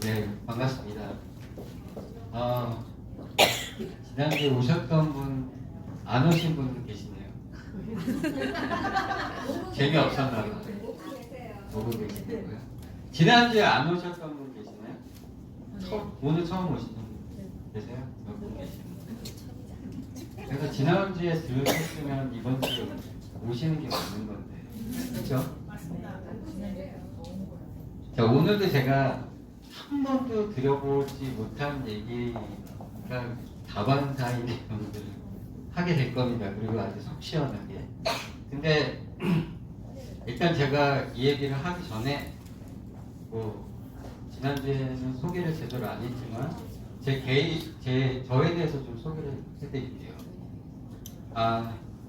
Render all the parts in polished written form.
네, 반갑습니다. 아, 지난주에 오셨던 분, 안 오신 분 계시네요. 재미없었나 봐요. 보고 계시고요. 지난주에 안 오셨던 분 계시나요? 오늘 처음 오신 분 계세요? 몇 분 계시나요? 그래서 지난주에 들으셨으면 이번 주에 오시는 게 맞는 건데, 그렇죠? 자, 오늘도 제가 한 번도 들어보지 못한 얘기가 다반사인 내용들을 하게 될 겁니다. 그리고 아주 속 시원하게. 근데 일단 제가 이 얘기를 하기 전에 지난주에는 소개를 제대로 안 했지만 저에 대해서 좀 소개를 해드릴게요.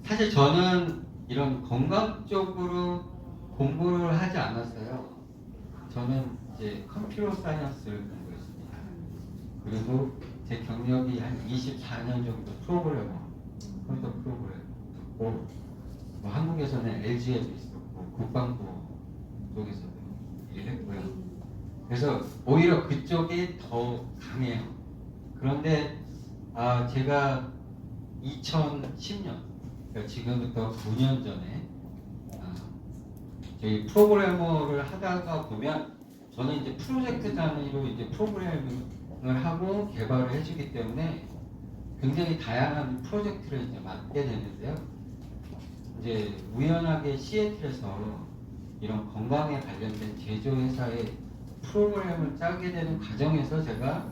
사실 저는 이런 건강 쪽으로 공부를 하지 않았어요. 저는 이제 컴퓨터 사이언스를 공부했습니다. 그리고 제 경력이 한 24년 정도 컴퓨터 프로그래머 듣고 한국에서는 LG에도 있었고 국방부 쪽에서도 일을 했고요. 그래서 오히려 그쪽이 더 강해요. 그런데 제가 2010년, 그러니까 지금부터 9년 전에 저희 프로그래머를 하다가 보면 저는 이제 프로젝트 단위로 이제 프로그래밍을 하고 개발을 해주기 때문에 굉장히 다양한 프로젝트를 이제 맡게 되는데요. 이제 우연하게 시애틀에서 이런 건강에 관련된 제조회사의 프로그램을 짜게 되는 과정에서 제가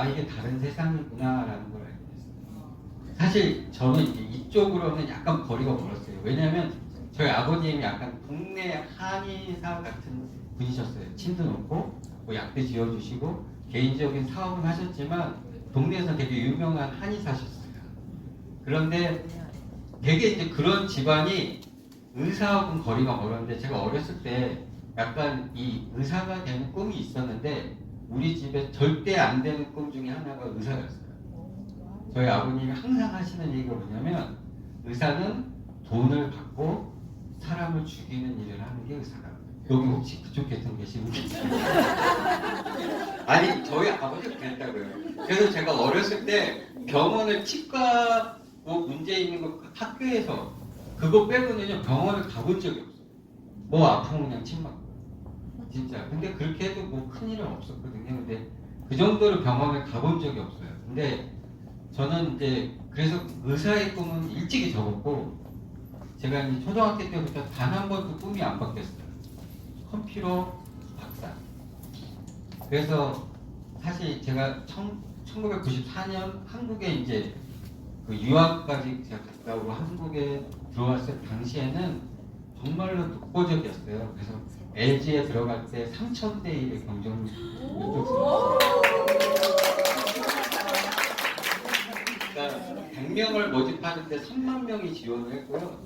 이게 다른 세상이구나라는 걸 알게 됐어요. 사실 저는 이제 이쪽으로는 약간 거리가 멀었어요. 왜냐하면 저희 아버님이 약간 국내 한의사 같은 분이셨어요. 침도 놓고 약도 지어주시고 개인적인 사업은 하셨지만 동네에서 되게 유명한 한의사셨어요. 그런데 되게 이제 그런 집안이 의사하고는 거리가 멀었는데 제가 어렸을 때 약간 이 의사가 되는 꿈이 있었는데 우리 집에 절대 안 되는 꿈 중에 하나가 의사였어요. 저희 아버님이 항상 하시는 얘기가 뭐냐면 의사는 돈을 받고 사람을 죽이는 일을 하는 게 의사다. 여기 혹시 그쪽 계통 계시는 분 있어요? 아니 저희 아버지가 그랬다고요. 그래서 제가 어렸을 때 병원을 치과 문제 있는 거 학교에서 그거 빼고는요 병원을 가본 적이 없어요. 아프면 그냥 침 맞고 진짜. 근데 그렇게 해도 큰일은 없었거든요. 근데 그 정도로 병원을 가본 적이 없어요. 근데 저는 이제 그래서 의사의 꿈은 일찍이 접었고 제가 이제 초등학교 때부터 단 한 번도 꿈이 안 바뀌었어요. 컴퓨터 박사. 그래서 사실 제가 1994년 한국에 이제 그 유학까지 제가 갔다 오고 한국에 들어왔을 당시에는 정말로 독보적이었어요. 그래서 LG에 들어갈 때 3,000대 1의 경쟁률을 쫓았어요. 그러니까 100명을 모집하는데 3만 명이 지원을 했고요.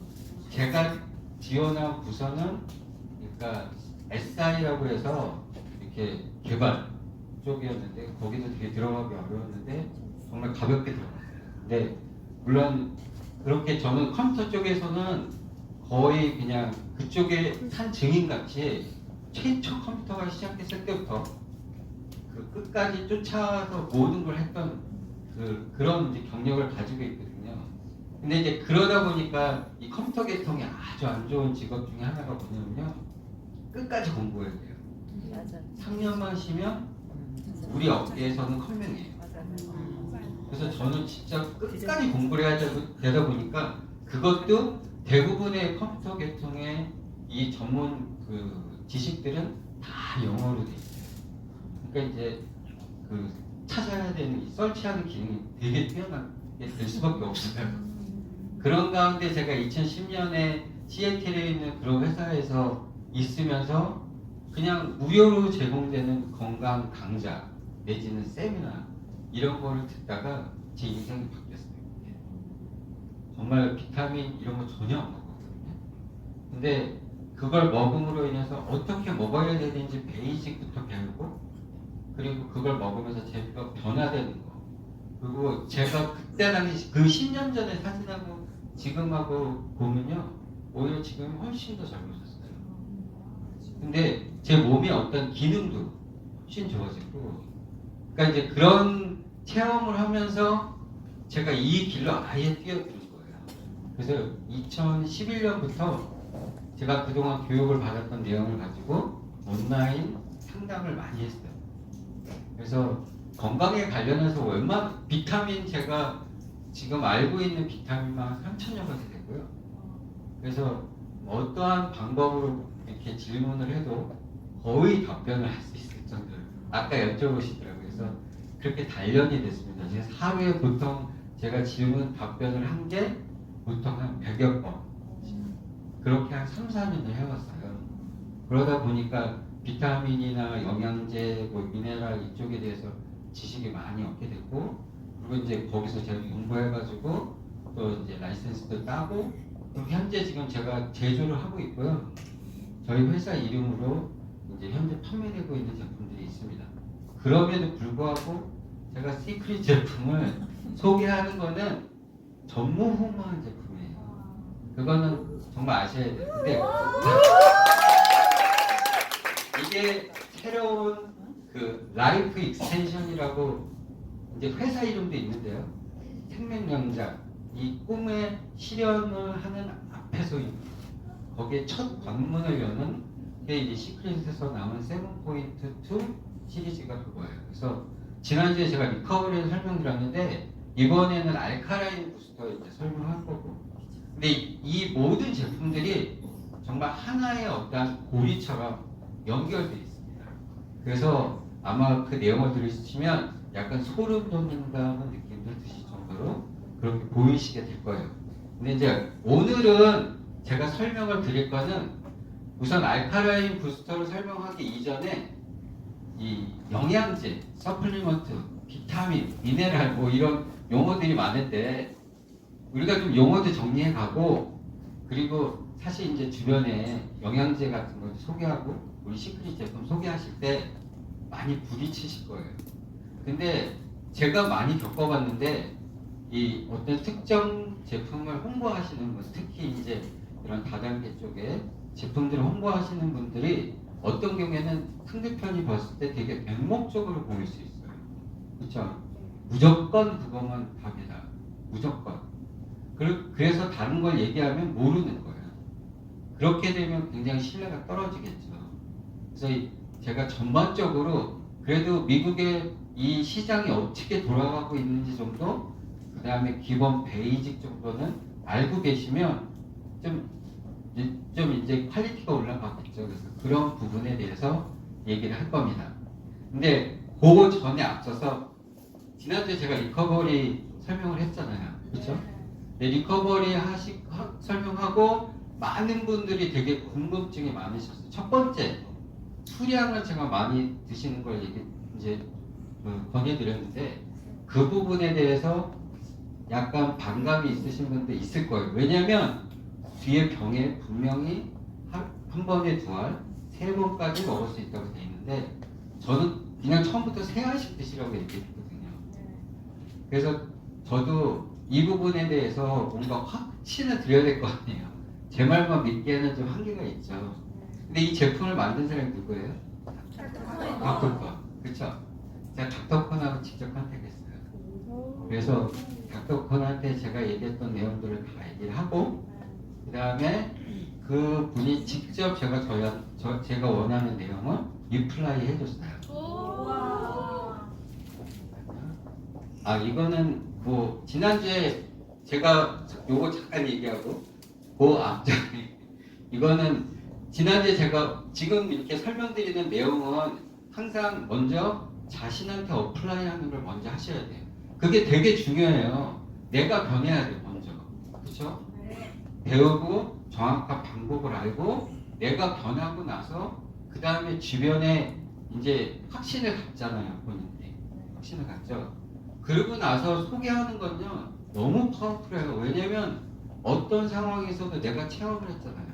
제가 지원한 부서는 그러니까 SI라고 해서 이렇게 개발 쪽이었는데 거기도 되게 들어가기 어려웠는데 정말 가볍게 들어갔어요. 근데 물론 그렇게 저는 컴퓨터 쪽에서는 거의 그냥 그쪽에 산 증인같이 최초 컴퓨터가 시작했을 때부터 그 끝까지 쫓아서 모든 걸 했던 그런 이제 경력을 가지고 있거든요. 근데 이제 그러다 보니까 이 컴퓨터 계통이 아주 안 좋은 직업 중에 하나가 뭐냐면요. 끝까지 공부해야 돼요. 3년만 쉬면 우리 업계에서는 컴맹이에요. 그래서 저는 진짜 끝까지 공부를 해야 되다 보니까 그것도 대부분의 컴퓨터 계통의 이 전문 지식들은 다 영어로 돼 있어요. 그러니까 이제 찾아야 되는 서치하는 기능이 되게 뛰어나게 될 수밖에 없어요. 그런 가운데 제가 2010년에 시애틀에 있는 그런 회사에서 있으면서 그냥 무료로 제공되는 건강 강좌 내지는 세미나 이런 거를 듣다가 제 인생이 바뀌었어요. 정말 비타민 이런 거 전혀 안 먹었거든요. 근데 그걸 먹음으로 인해서 어떻게 먹어야 되는지 베이직부터 배우고 그리고 그걸 먹으면서 제가 변화되는 거 그리고 제가 그때 당시 그 10년 전에 사진하고 지금하고 보면요 오히려 지금 훨씬 더 젊어졌어요. 근데 제 몸의 어떤 기능도 훨씬 좋아지고, 그러니까 이제 그런 체험을 하면서 제가 이 길로 아예 뛰어든 거예요. 그래서 2011년부터 제가 그동안 교육을 받았던 내용을 가지고 온라인 상담을 많이 했어요. 그래서 건강에 관련해서 웬만한 비타민, 제가 지금 알고 있는 비타민만 3,000여 가지 되고요. 그래서 어떠한 방법으로 이렇게 질문을 해도 거의 답변을 할 수 있을 정도로 아까 여쭤보시더라고요. 그래서 그렇게 단련이 됐습니다. 그래서 하루에 보통 제가 질문 답변을 한 게 보통 한 100여 번, 그렇게 한 3, 4년을 해왔어요. 그러다 보니까 비타민이나 영양제, 뭐 미네랄 이쪽에 대해서 지식이 많이 얻게 됐고, 그리고 이제 거기서 제가 공부해가지고 또 이제 라이센스도 따고, 현재 지금 제가 제조를 하고 있고요. 저희 회사 이름으로 이제 현재 판매되고 있는 제품들이 있습니다. 그럼에도 불구하고 제가 시크릿 제품을 소개하는 거는 전무후무한 제품이에요. 그거는 정말 아셔야 돼요. 근데 이게 새로운 그 라이프 익스텐션이라고 이제 회사 이름도 있는데요. 생명연장, 이 꿈의 실현을 하는 앞에서 거기에 첫 관문을 여는 게 이제 시크릿에서 나온 7.2 시리즈가 그거예요. 그래서 지난주에 제가 리커버리를 설명드렸는데 이번에는 알카라인 부스터 이제 설명할 거고, 근데 이 모든 제품들이 정말 하나의 어떤 고리처럼 연결되어 있습니다. 그래서 아마 그 내용을 들으시면 약간 소름 돋는다는 느낌도 드실 정도로 그렇게 보이시게 될 거예요. 근데 이제 오늘은 제가 설명을 드릴 거는 우선 알카라인 부스터를 설명하기 이전에 이 영양제, 서플리먼트, 비타민, 미네랄 뭐 이런 용어들이 많은데 우리가 좀 용어도 정리해 가고, 그리고 사실 이제 주변에 영양제 같은 거 소개하고 우리 시크릿 제품 소개하실 때 많이 부딪히실 거예요. 근데 제가 많이 겪어봤는데 이 어떤 특정 제품을 홍보하시는 분, 특히 이제 이런 다단계 쪽에 제품들을 홍보하시는 분들이 어떤 경우에는 상대편이 봤을 때 되게 맹목적으로 보일 수 있어요. 그렇죠? 무조건 그것만 답이다. 무조건. 그래서 다른 걸 얘기하면 모르는 거예요. 그렇게 되면 굉장히 신뢰가 떨어지겠죠. 그래서 제가 전반적으로 그래도 미국의 이 시장이 어떻게 돌아가고 있는지 정도, 그 다음에 기본 베이직 정도는 알고 계시면 좀 이제 퀄리티가 올라가겠죠. 그래서 그런 부분에 대해서 얘기를 할 겁니다. 근데 그거 전에 앞서서 지난주에 제가 리커버리 설명을 했잖아요. 그렇죠? 네, 리커버리 설명하고 많은 분들이 되게 궁금증이 많으셨어요. 첫 번째, 수량을 제가 많이 드시는 걸 이제 권해드렸는데 그 부분에 대해서 약간 반감이 있으신 분도 있을 거예요. 왜냐하면 뒤에 병에 분명히 한 번에 2알, 3번까지 먹을 수 있다고 되어 있는데 저는 그냥 처음부터 3알씩 드시라고 얘기했거든요. 그래서 저도 이 부분에 대해서 뭔가 확신을 드려야 될 거 아니에요. 제 말만 믿기에는 좀 한계가 있죠. 근데 이 제품을 만든 사람이 누구예요? 닥터콘. 그렇죠? 제가 닥터콘하고 직접 컨택했어요. 그래서 닥터콘한테 제가 얘기했던 내용들을 다 얘기를 하고, 그 다음에 그 분이 직접 제가 원하는 내용을 리플라이 해줬어요. 이거는 뭐 지난주에 제가 요거 잠깐 얘기하고 그 앞전에 이거는 지난주에 제가 지금 이렇게 설명드리는 내용은 항상 먼저 자신한테 어플라이하는 걸 먼저 하셔야 돼요. 그게 되게 중요해요. 내가 변해야 돼요, 먼저. 그렇죠? 배우고 정확한 방법을 알고 내가 변하고 나서 그 다음에 주변에 이제 확신을 갖잖아요, 본인이. 확신을 갖죠. 그러고 나서 소개하는 건요 너무 파워풀해요. 왜냐면 어떤 상황에서도 내가 체험을 했잖아요.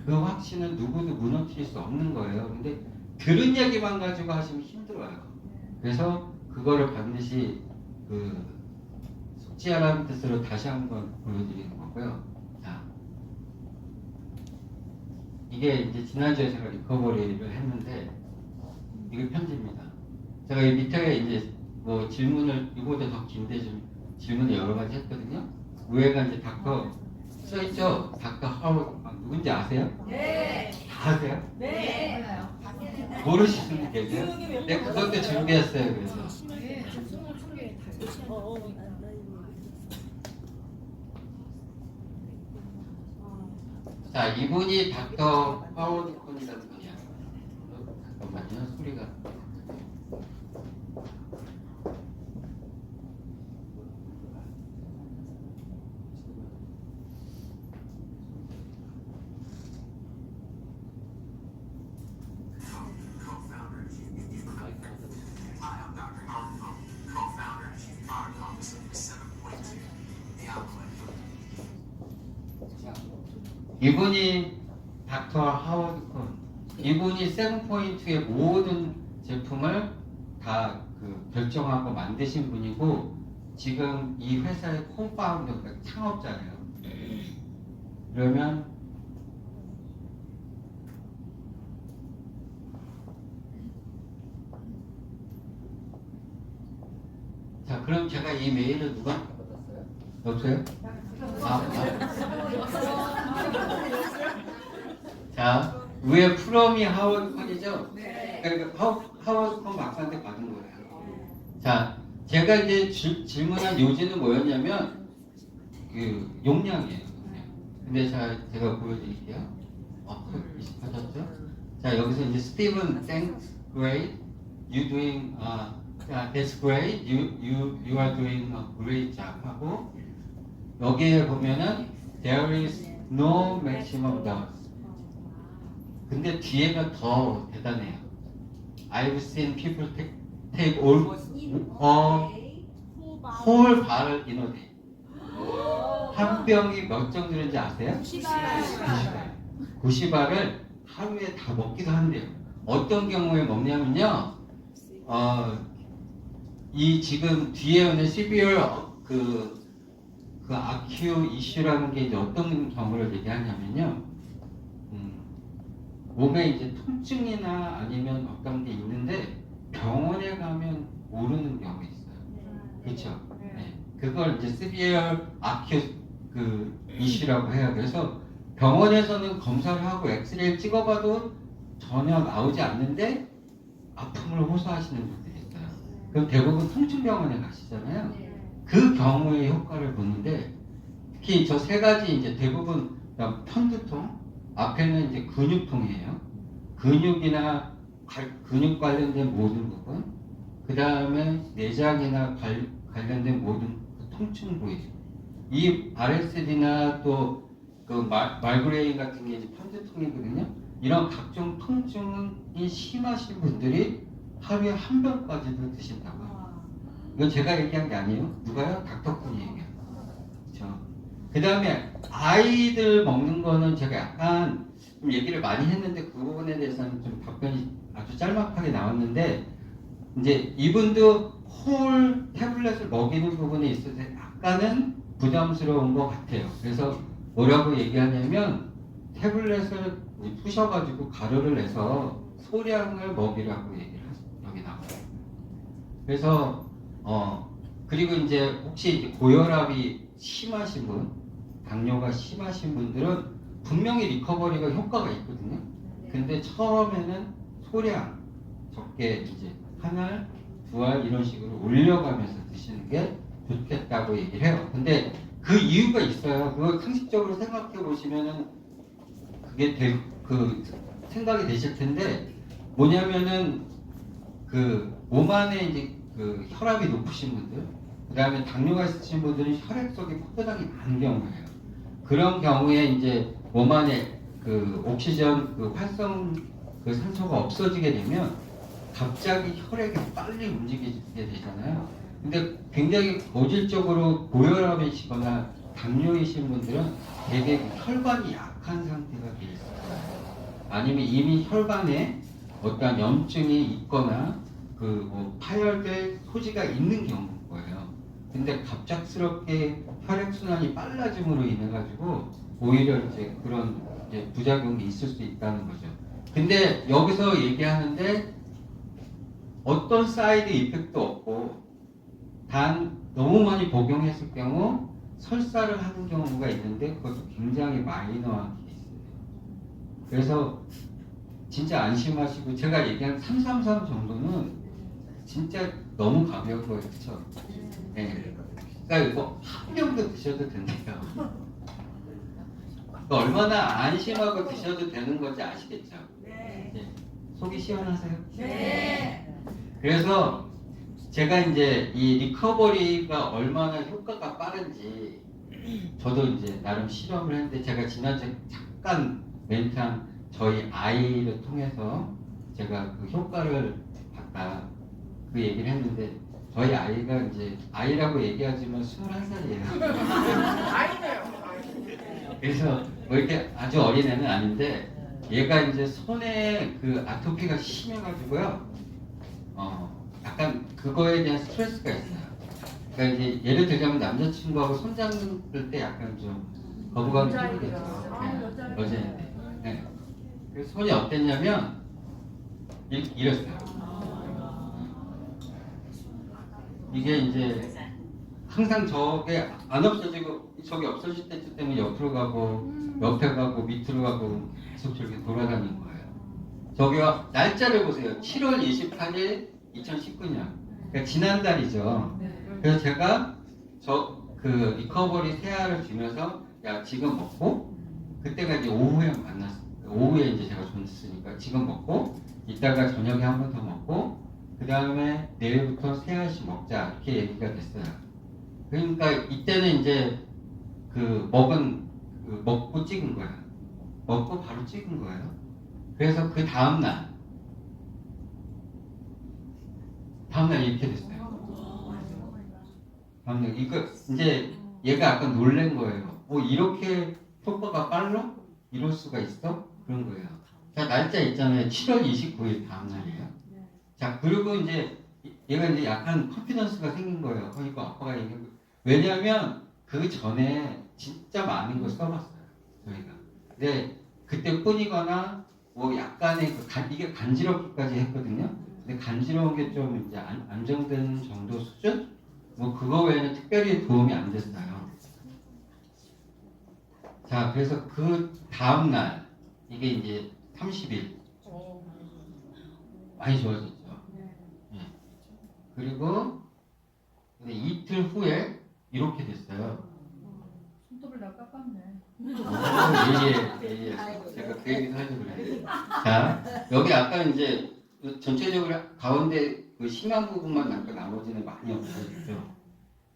그 확신은 누구도 무너뜨릴 수 없는 거예요. 근데 들은 얘기만 가지고 하시면 힘들어요. 그래서 그거를 반드시 속지 않은 뜻으로 다시 한번 보여드리는 거고요. 자, 이게 이제 지난주에 제가 리커버리를 했는데 이게 편지입니다. 제가 이 밑에 이제 뭐 질문을 이거보다 더 긴데 좀 질문을 여러 가지 했거든요. 위에가 이제 닥터 써있죠? 닥터 하우 누군지 아세요? 네. 다 아세요? 네. 모르시는 분 계세요? 네, 그것도 준비했어요. 그래서 자, 이분이 닥터 하워드 콘이라는 분이야. 잠깐만요, 소리가. 이분이 닥터 하워드 콘. 이분이 세븐포인트의 모든 제품을 다 그 결정하고 만드신 분이고 지금 이 회사의 코파운더, 그러니까 창업자예요. 그러면 자, 그럼 제가 이 메일을 누가 받았어요? 없어요? 자, 위에 프롬이 하워드 콘이죠? 그러니까 하워드 콘 박사한테 받은 거예요. 자, 제가 이제 질문한 요지는 뭐였냐면 그 용량이에요. 근데 제가 보여드릴게요. 비슷하셨죠? 자, 여기서 이제 Stephen, thanks, great, you doing, that's great, you are doing a great job 하고 여기에 보면은 there is no maximum loss. 근데 뒤에가 더 대단해요. I've seen people take all whole barrel in a day. 한 병이 몇 정도 되는지 아세요? 90알을 하루에 다 먹기도 한대요. 어떤 경우에 먹냐면요. 이 지금 뒤에 있는 severe 그 아큐 이슈라는 게 이제 어떤 경우를 얘기하냐면요. 몸에 이제 통증이나 아니면 어떤 게 있는데 병원에 가면 모르는 경우가 있어요. 그렇죠? 네. 그걸 이제 severe acute 그 이슈라고 해요. 그래서 병원에서는 검사를 하고 엑스레이를 찍어봐도 전혀 나오지 않는데 아픔을 호소하시는 분들이 있어요. 그럼 대부분 통증병원에 가시잖아요. 그 경우의 효과를 보는데 특히 저 세 가지 이제 대부분 편두통, 앞에는 이제 근육통이에요. 근육이나 근육 관련된 모든 부분, 그 다음에 내장이나 관련된 모든 통증 부위. 이 RSD나 또 그 말그레인 같은 게 이제 편두통이거든요. 이런 각종 통증이 심하신 분들이 하루에 한 병까지도 드신다고요. 이건 제가 얘기한 게 아니에요. 누가요? 닥터콘이 얘기해요. 그렇죠. 그 다음에 아이들 먹는 거는 제가 약간 좀 얘기를 많이 했는데 그 부분에 대해서는 좀 답변이 아주 짤막하게 나왔는데 이제 이분도 홀 태블릿을 먹이는 부분에 있어서 약간은 부담스러운 것 같아요. 그래서 뭐라고 얘기하냐면 태블릿을 푸셔가지고 가루를 내서 소량을 먹이라고 얘기를 여기 나와요. 그래서 그리고 이제 혹시 이제 고혈압이 심하신 분, 당뇨가 심하신 분들은 분명히 리커버리가 효과가 있거든요. 근데 처음에는 소량 적게 이제 한 알, 두 알 이런 식으로 올려가면서 드시는 게 좋겠다고 얘기를 해요. 근데 그 이유가 있어요. 그걸 상식적으로 생각해 보시면은 그게 그 생각이 되실 텐데 뭐냐면은 그 몸 안에 이제 그 혈압이 높으신 분들, 그 다음에 당뇨가 있으신 분들은 혈액 속에 포도당이 많은 경우예요. 그런 경우에 이제 몸 안에 그 옥시전 그 활성 그 산소가 없어지게 되면 갑자기 혈액이 빨리 움직이게 되잖아요. 근데 굉장히 고질적으로 고혈압이시거나 당뇨이신 분들은 대개 혈관이 약한 상태가 돼 있어요. 아니면 이미 혈관에 어떤 염증이 있거나 그 뭐 파열될 소지가 있는 경우인 거예요. 근데 갑작스럽게 혈액 순환이 빨라짐으로 인해 가지고 오히려 이제 그런 이제 부작용이 있을 수 있다는 거죠. 근데 여기서 얘기하는데 어떤 사이드 이펙트도 없고 단 너무 많이 복용했을 경우 설사를 하는 경우가 있는데 그것도 굉장히 마이너한 케이스예요. 그래서 진짜 안심하시고 제가 얘기한 333 정도는 진짜 너무 가벼운 거예요. 그렇죠? 네. 그러니까 이거 한 병도 드셔도 된대요. 그러니까 얼마나 안심하고 드셔도 되는 건지 아시겠죠? 네. 속이 시원하세요? 네. 그래서 제가 이제 이 리커버리가 얼마나 효과가 빠른지 저도 이제 나름 실험을 했는데 제가 지난주에 잠깐 멘트한 저희 아이를 통해서 제가 그 효과를 봤다 그 얘기를 했는데 저희 아이가 이제 아이라고 얘기하지만 21살이에요. 아니네요. 그래서 뭐 이렇게 아주 어린 애는 아닌데 얘가 이제 손에 그 아토피가 심해가지고요. 약간 그거에 대한 스트레스가 있어요. 그러니까 이제 예를 들자면 남자친구하고 손 잡을 때 약간 좀 거부감이 생기겠죠. 여자애. 네. 그래서 손이 어땠냐면 이랬어요. 이게 이제 항상 저게 안 없어지고 저게 없어질 때쯤 되면 옆으로 가고 옆에 가고 밑으로 가고 계속 저렇게 돌아다니는 거예요. 저기요 날짜를 보세요. 7월 28일 2019년. 그러니까 지난달이죠. 그래서 제가 그 리커버리 세알을 주면서 야 지금 먹고 그때가 이제 오후에 만났어요. 오후에 이제 제가 줬으니까 지금 먹고 이따가 저녁에 한 번 더 먹고 그 다음에 내일부터 세 알씩 먹자 이렇게 얘기가 됐어요. 그러니까 이때는 이제 그 먹고 찍은 거예요. 먹고 바로 찍은 거예요. 그래서 그 다음날 이렇게 됐어요. 다음날 이거 이제 얘가 약간 놀란 거예요. 이렇게 효과가 빨라? 이럴 수가 있어? 그런 거예요. 자 날짜 있잖아요. 7월 29일 다음날이에요. 자 그리고 이제 얘가 이제 약간 컨피던스가 생긴 거예요. 이거 아빠가 얘기한 거. 왜냐하면 그 전에 진짜 많은 걸 써봤어요. 저희가. 근데 그때뿐이거나 뭐 약간의 이게 간지럽기까지 했거든요. 근데 간지러운 게 좀 이제 안정되는 정도 수준? 뭐 그거 외에는 특별히 도움이 안 됐어요. 자 그래서 그 다음날 이게 이제 30일 많이 좋아졌죠. 그리고 이틀 후에 이렇게 됐어요. 손톱을 다 깎았네. 예. 제가 그 얘기도 하려고 그래요. 자, 여기 아까 이제 전체적으로 가운데 그 심한 부분만 남고 나머지는 많이 없어졌죠.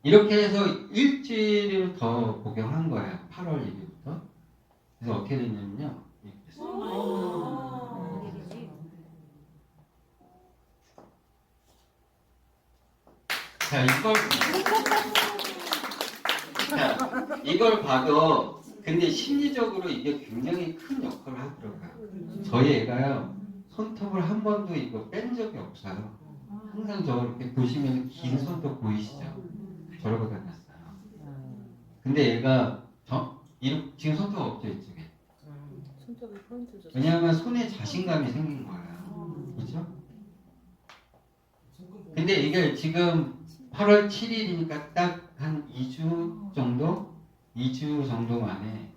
이렇게 해서 일주일을 더 복용한 거예요. 8월 1일부터. 그래서 어떻게 됐냐면요. 이렇게 됐어요. 자, 이걸 봐도 근데 심리적으로 이게 굉장히 큰 역할을 하더라고요. 저희 애가요 손톱을 한 번도 이거 뺀 적이 없어요. 항상 저렇게 보시면 긴 손톱 보이시죠? 저러고 다녔어요. 근데 얘가 지금 손톱 없죠 이쪽에. 왜냐하면 손에 자신감이 생긴 거예요. 그렇죠? 근데 이게 지금 8월 7일이니까 딱 한 2주 정도? 2주 정도 만에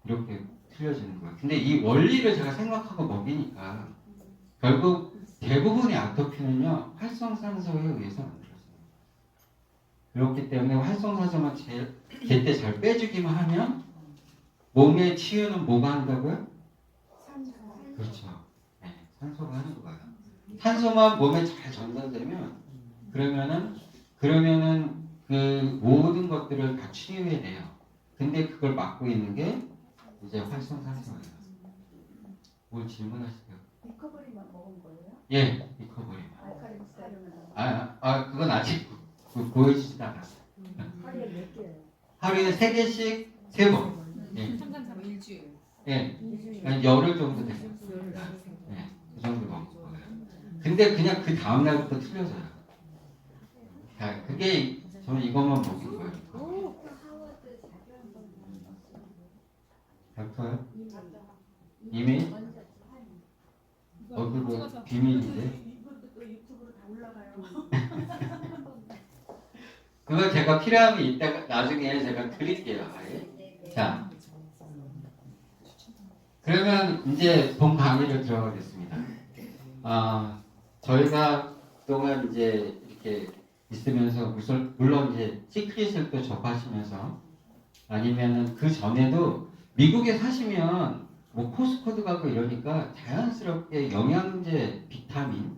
이렇게 틀려지는 거예요. 근데 이 원리를 제가 생각하고 먹이니까 결국 대부분의 아토피는요 활성산소에 의해서 만들어져요. 그렇기 때문에 활성산소만 제때 잘 빼주기만 하면 몸의 치유는 뭐가 한다고요? 산소. 그렇죠. 네, 산소가 하는 거예요. 산소만 몸에 잘 전달되면 그러면은 그 모든 것들을 다 치유해내요. 근데 그걸 막고 있는 게 이제 활성산소예요. 뭘 질문하시게요? 리커버리만 먹은 거예요? 예, 리커버리만. 알칼리스 그건 아직 보여주지도 않았어요. 하루에 몇 개예요? 하루에 3개씩 3번. 예. 잠깐 잡아 일주일. 예. 한 열흘 정도 됐어요. 예, 그 정도 먹은 거예요. 근데 그냥 그 다음날부터 틀려져요. 자, 그게 저는 이것만 먹인 거예요. 닥터요? 이미? 그거 비밀인데? 그거 제가 필요하면 이따가 나중에 제가 드릴게요. 아예. 자, 그러면 이제 본 강의를 들어가겠습니다. 저희가 그동안 이제 이렇게 있으면서 물론 이제 시크릿을 또 접하시면서 아니면은 그 전에도 미국에 사시면 뭐 코스코도 가고 이러니까 자연스럽게 영양제, 비타민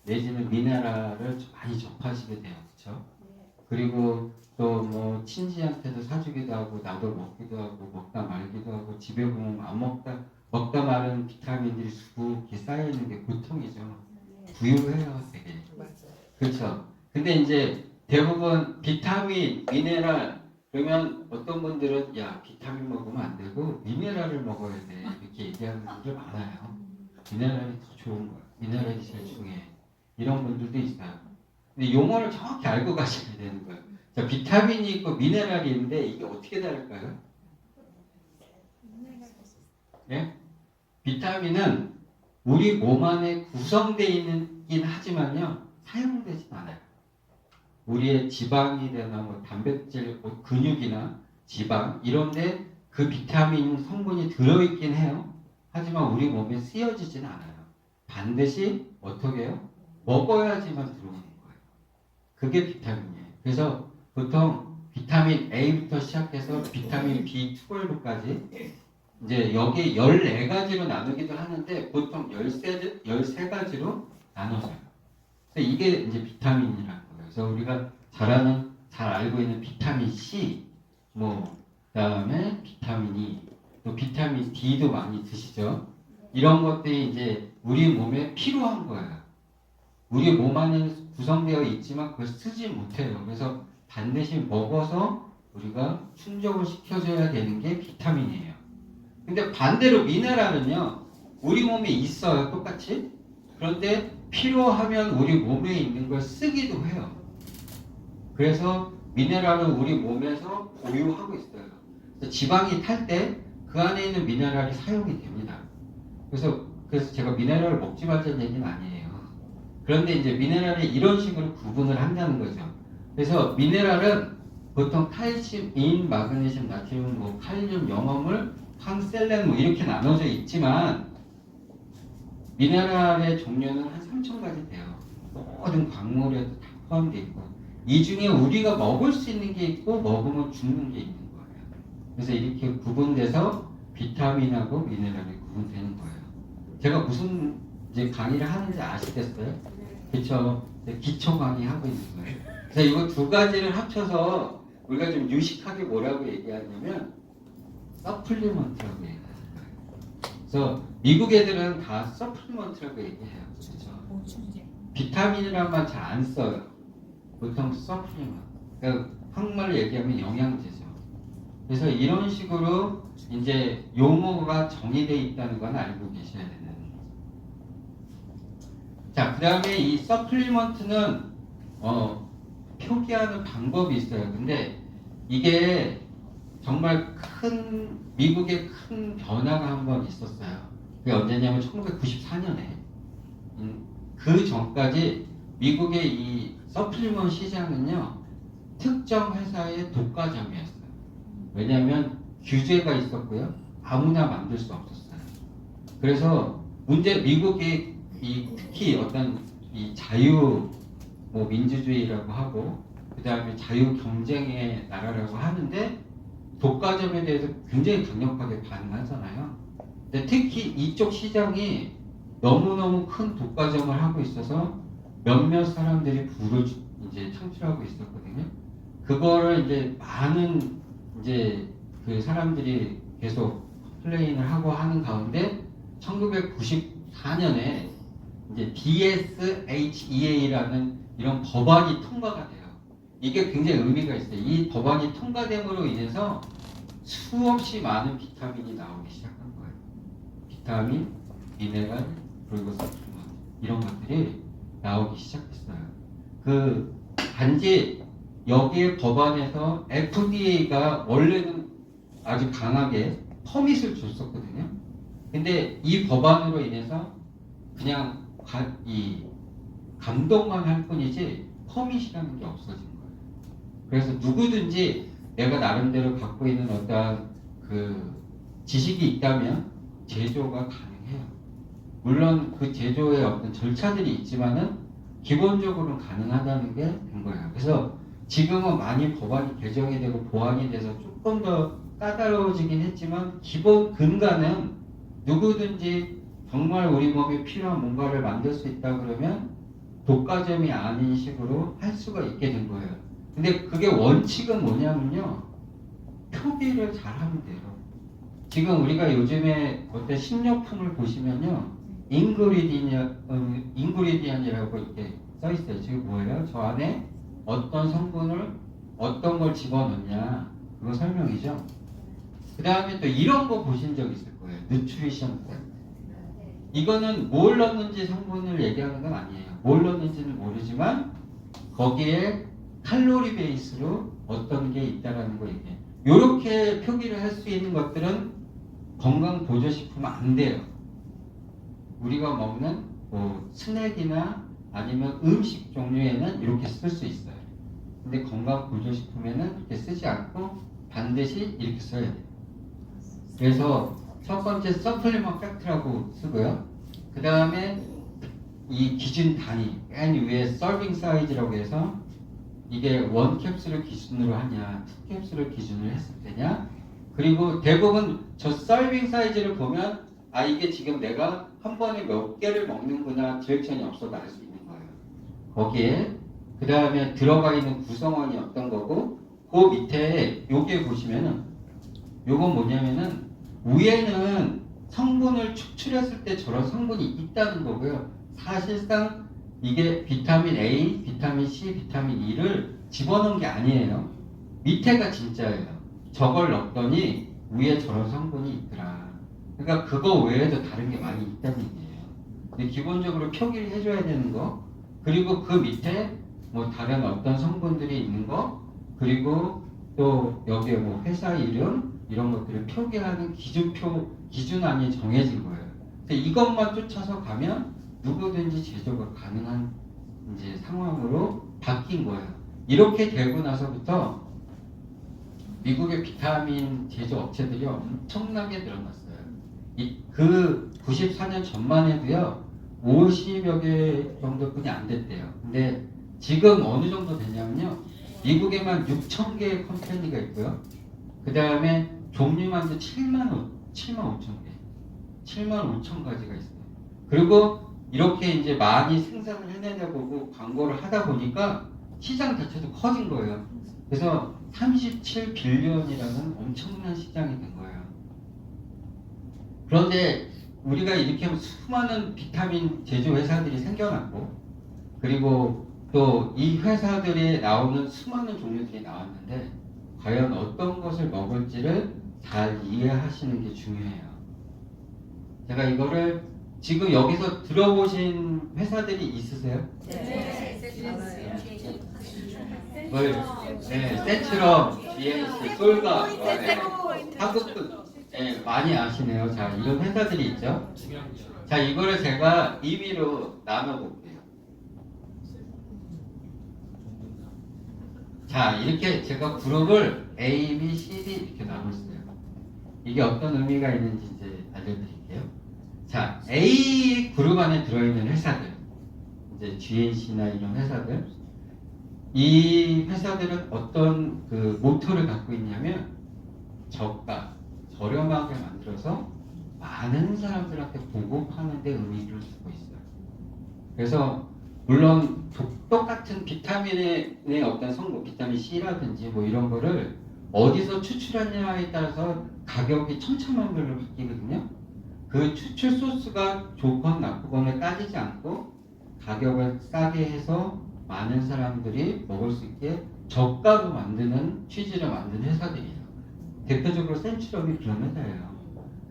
내지는 미네랄을 좀 많이 접하시게 돼요. 그렇죠? 그리고 또 뭐 친지한테도 사주기도 하고 나도 먹기도 하고 먹다 말기도 하고 집에 보면 안 먹다 마른 비타민들이 수북히 쌓여 있는 게 고통이죠. 부유해요, 되게. 그렇죠. 근데 이제 대부분 비타민, 미네랄 그러면 어떤 분들은 야 비타민 먹으면 안 되고 미네랄을 먹어야 돼 이렇게 얘기하는 분들 많아요. 미네랄이 더 좋은 거야. 미네랄이 제일 중요해. 이런 분들도 있어요. 근데 용어를 정확히 알고 가셔야 되는 거예요. 자, 비타민이 있고 미네랄이 있는데 이게 어떻게 다를까요? 예? 비타민은 우리 몸 안에 구성되어 있긴 하지만요 사용되진 않아요. 우리의 지방이 되나 뭐 단백질, 뭐 근육이나 지방 이런데 그 비타민 성분이 들어있긴 해요. 하지만 우리 몸에 쓰여지진 않아요. 반드시 어떻게 해요? 먹어야지만 들어오는 거예요. 그게 비타민이에요. 그래서 보통 비타민 A부터 시작해서 비타민 B12까지 이제 여기 14가지로 나누기도 하는데 보통 13가지로 나눠져요. 그래서 이게 이제 비타민이라는 거예요. 그래서 우리가 잘 알고 있는 비타민 C, 뭐 그다음에 비타민 E, 또 비타민 D도 많이 드시죠. 이런 것들이 이제 우리 몸에 필요한 거예요. 우리 몸 안에 구성되어 있지만 그걸 쓰지 못해요. 그래서 반드시 먹어서 우리가 충족을 시켜줘야 되는 게 비타민이에요. 근데 반대로 미네랄은요, 우리 몸에 있어요, 똑같이. 그런데 필요하면 우리 몸에 있는 걸 쓰기도 해요. 그래서 미네랄은 우리 몸에서 보유하고 있어요. 그래서 지방이 탈 때 그 안에 있는 미네랄이 사용이 됩니다. 그래서 제가 미네랄을 먹지 말자는 얘기는 아니에요. 그런데 이제 미네랄이 이런 식으로 구분을 한다는 거죠. 그래서 미네랄은 보통 칼슘, 인, 마그네슘, 나트륨, 뭐 칼륨, 염화물, 황셀렌 뭐 이렇게 나눠져 있지만 미네랄의 종류는 한 3,000가지 돼요. 모든 광물에도 다 포함되어 있고 이 중에 우리가 먹을 수 있는 게 있고 먹으면 죽는 게 있는 거예요. 그래서 이렇게 구분돼서 비타민하고 미네랄이 구분되는 거예요. 제가 무슨 이제 강의를 하는지 아시겠어요? 그쵸? 기초 강의 하고 있는 거예요. 그래서 이거 두 가지를 합쳐서 우리가 좀 유식하게 뭐라고 얘기하냐면 서플리먼트라고 얘기해요. 그래서 미국 애들은 다 서플리먼트라고 얘기해요. 그렇죠? 비타민이란 말 잘 안 써요. 보통 서플리먼트. 그러니까 한국말로 얘기하면 영양제죠. 그래서 이런 식으로 이제 용어가 정의되어 있다는 건 알고 계셔야 되는 거죠. 자, 그 다음에 이 서플리먼트는 표기하는 방법이 있어요. 근데 이게 정말 미국에 큰 변화가 한 번 있었어요. 그게 언제냐면 1994년에 그 전까지 미국의 이 서플리먼트 시장은요 특정 회사의 독과점이었어요. 왜냐하면 규제가 있었고요 아무나 만들 수 없었어요. 그래서 미국이 특히 어떤 이 자유 뭐 민주주의라고 하고 그 다음에 자유 경쟁의 나라라고 하는데 독과점에 대해서 굉장히 강력하게 반응하잖아요. 근데 특히 이쪽 시장이 너무너무 큰 독과점을 하고 있어서 몇몇 사람들이 부를 이제 창출하고 있었거든요. 그거를 이제 많은 이제 그 사람들이 계속 컴플레인을 하고 하는 가운데 1994년에 이제 DSHEA라는 이런 법안이 통과가 돼요. 이게 굉장히 의미가 있어요. 이 법안이 통과됨으로 인해서 수없이 많은 비타민이 나오기 시작한 거예요. 비타민, 미네랄, 그리고 서플리먼트 이런 것들이 나오기 시작했어요. 단지 여기에 법안에서 FDA가 원래는 아주 강하게 퍼밋을 줬었거든요. 근데 이 법안으로 인해서 그냥 감독만 할 뿐이지 퍼밋이라는 게 없어진 거예요. 그래서 누구든지 내가 나름대로 갖고 있는 어떠한 그 지식이 있다면 제조가 가능해요. 물론 그 제조에 어떤 절차들이 있지만은 기본적으로는 가능하다는 게 된 거예요. 그래서 지금은 많이 법안이 개정이 되고 보완이 돼서 조금 더 까다로워지긴 했지만 기본 근간은 누구든지 정말 우리 몸에 필요한 뭔가를 만들 수 있다 그러면 독과점이 아닌 식으로 할 수가 있게 된 거예요. 근데 그게 원칙은 뭐냐면요. 표기를 잘하면 돼요. 지금 우리가 요즘에 어떤 식료품을 보시면요. 인그리디언이라고 이렇게 써 있어요. 지금 뭐예요? 저 안에 어떤 성분을 어떤 걸 집어넣냐 그거 설명이죠. 그 다음에 또 이런 거 보신 적 있을 거예요. 누트리션 팩트. 이거는 뭘 넣는지 성분을 얘기하는 건 아니에요. 뭘 넣는지는 모르지만 거기에 칼로리 베이스로 어떤 게 있다라는 거 얘기해요. 이렇게 표기를 할 수 있는 것들은 건강 보조식품 안 돼요. 우리가 먹는 뭐 스낵이나 아니면 음식 종류에는 이렇게 쓸 수 있어요. 근데 건강 보조식품에는 이렇게 쓰지 않고 반드시 이렇게 써야 돼요. 그래서 첫 번째 서플리먼트 팩트라고 쓰고요. 그 다음에 이 기준 단위 맨 위에 서빙 사이즈라고 해서 이게 원 캡슐을 기준으로 하냐, 투 캡슐을 기준으로 했을 때냐. 그리고 대부분 저 서빙 사이즈를 보면 아 이게 지금 내가 한 번에 몇 개를 먹는구나 디렉션이 없어도 알 수 있는 거예요. 거기에 그 다음에 들어가 있는 구성원이 어떤 거고 그 밑에 요게 보시면은 요건 뭐냐면은 위에는 성분을 추출했을 때 저런 성분이 있다는 거고요. 사실상 이게 비타민 A, 비타민 C, 비타민 E를 집어넣은 게 아니에요. 밑에가 진짜예요. 저걸 넣었더니 위에 저런 성분이 있더라. 그러니까 그거 외에도 다른 게 많이 있다는 얘기예요. 근데 기본적으로 표기를 해줘야 되는 거, 그리고 그 밑에 뭐 다른 어떤 성분들이 있는 거, 그리고 또 여기에 뭐 회사 이름 이런 것들을 표기하는 기준안이 정해진 거예요. 근데 이것만 쫓아서 가면 누구든지 제조가 가능한 이제 상황으로 바뀐 거예요. 이렇게 되고 나서부터 미국의 비타민 제조 업체들이 엄청나게 늘어났어요. 그 94년 전만 해도요 50여 개 정도뿐이 안 됐대요. 근데 지금 어느 정도 됐냐면요 미국에만 6천 개의 컴퍼니가 있고요. 그 다음에 종류만도 7만 5천 개, 7만 5천 가지가 있어요. 그리고 이렇게 이제 많이 생산을 해내다 보고 광고를 하다 보니까 시장 자체도 커진 거예요. 그래서 37빌리언이라는 엄청난 시장이 된 거예요. 그런데 우리가 이렇게 하면 수많은 비타민 제조 회사들이 생겨났고 그리고 또 이 회사들에 나오는 수많은 종류들이 나왔는데 과연 어떤 것을 먹을지를 잘 이해하시는 게 중요해요. 제가 이거를 지금 여기서 들어보신 회사들이 있으세요? 세츄럼, GNC, 솔가, 하급도 많이 아시네요. 자, 이런 회사들이 있죠. 자, 이거를 제가 임의로 나눠볼게요. 자, 이렇게 제가 그룹을 A, B, C, D 이렇게 나눴어요. 이게 어떤 의미가 있는지 이제 알려드릴게요. 자, A 그룹 안에 들어있는 회사들, 이제 GNC나 이런 회사들, 이 회사들은 어떤 그 모토를 갖고 있냐면 저가, 저렴하게 만들어서 많은 사람들한테 보급하는 데 의미를 두고 있어요. 그래서 물론 똑같은 비타민의 어떤 성분, 비타민 C라든지 뭐 이런 거를 어디서 추출하냐에 따라서 가격이 천차만별로 바뀌거든요. 그 추출 소스가 좋건 나쁘건을 따지지 않고 가격을 싸게 해서 많은 사람들이 먹을 수 있게 저가로 만드는 취지를 만든 회사들이에요. 대표적으로 센츄럼이 그런 회사예요.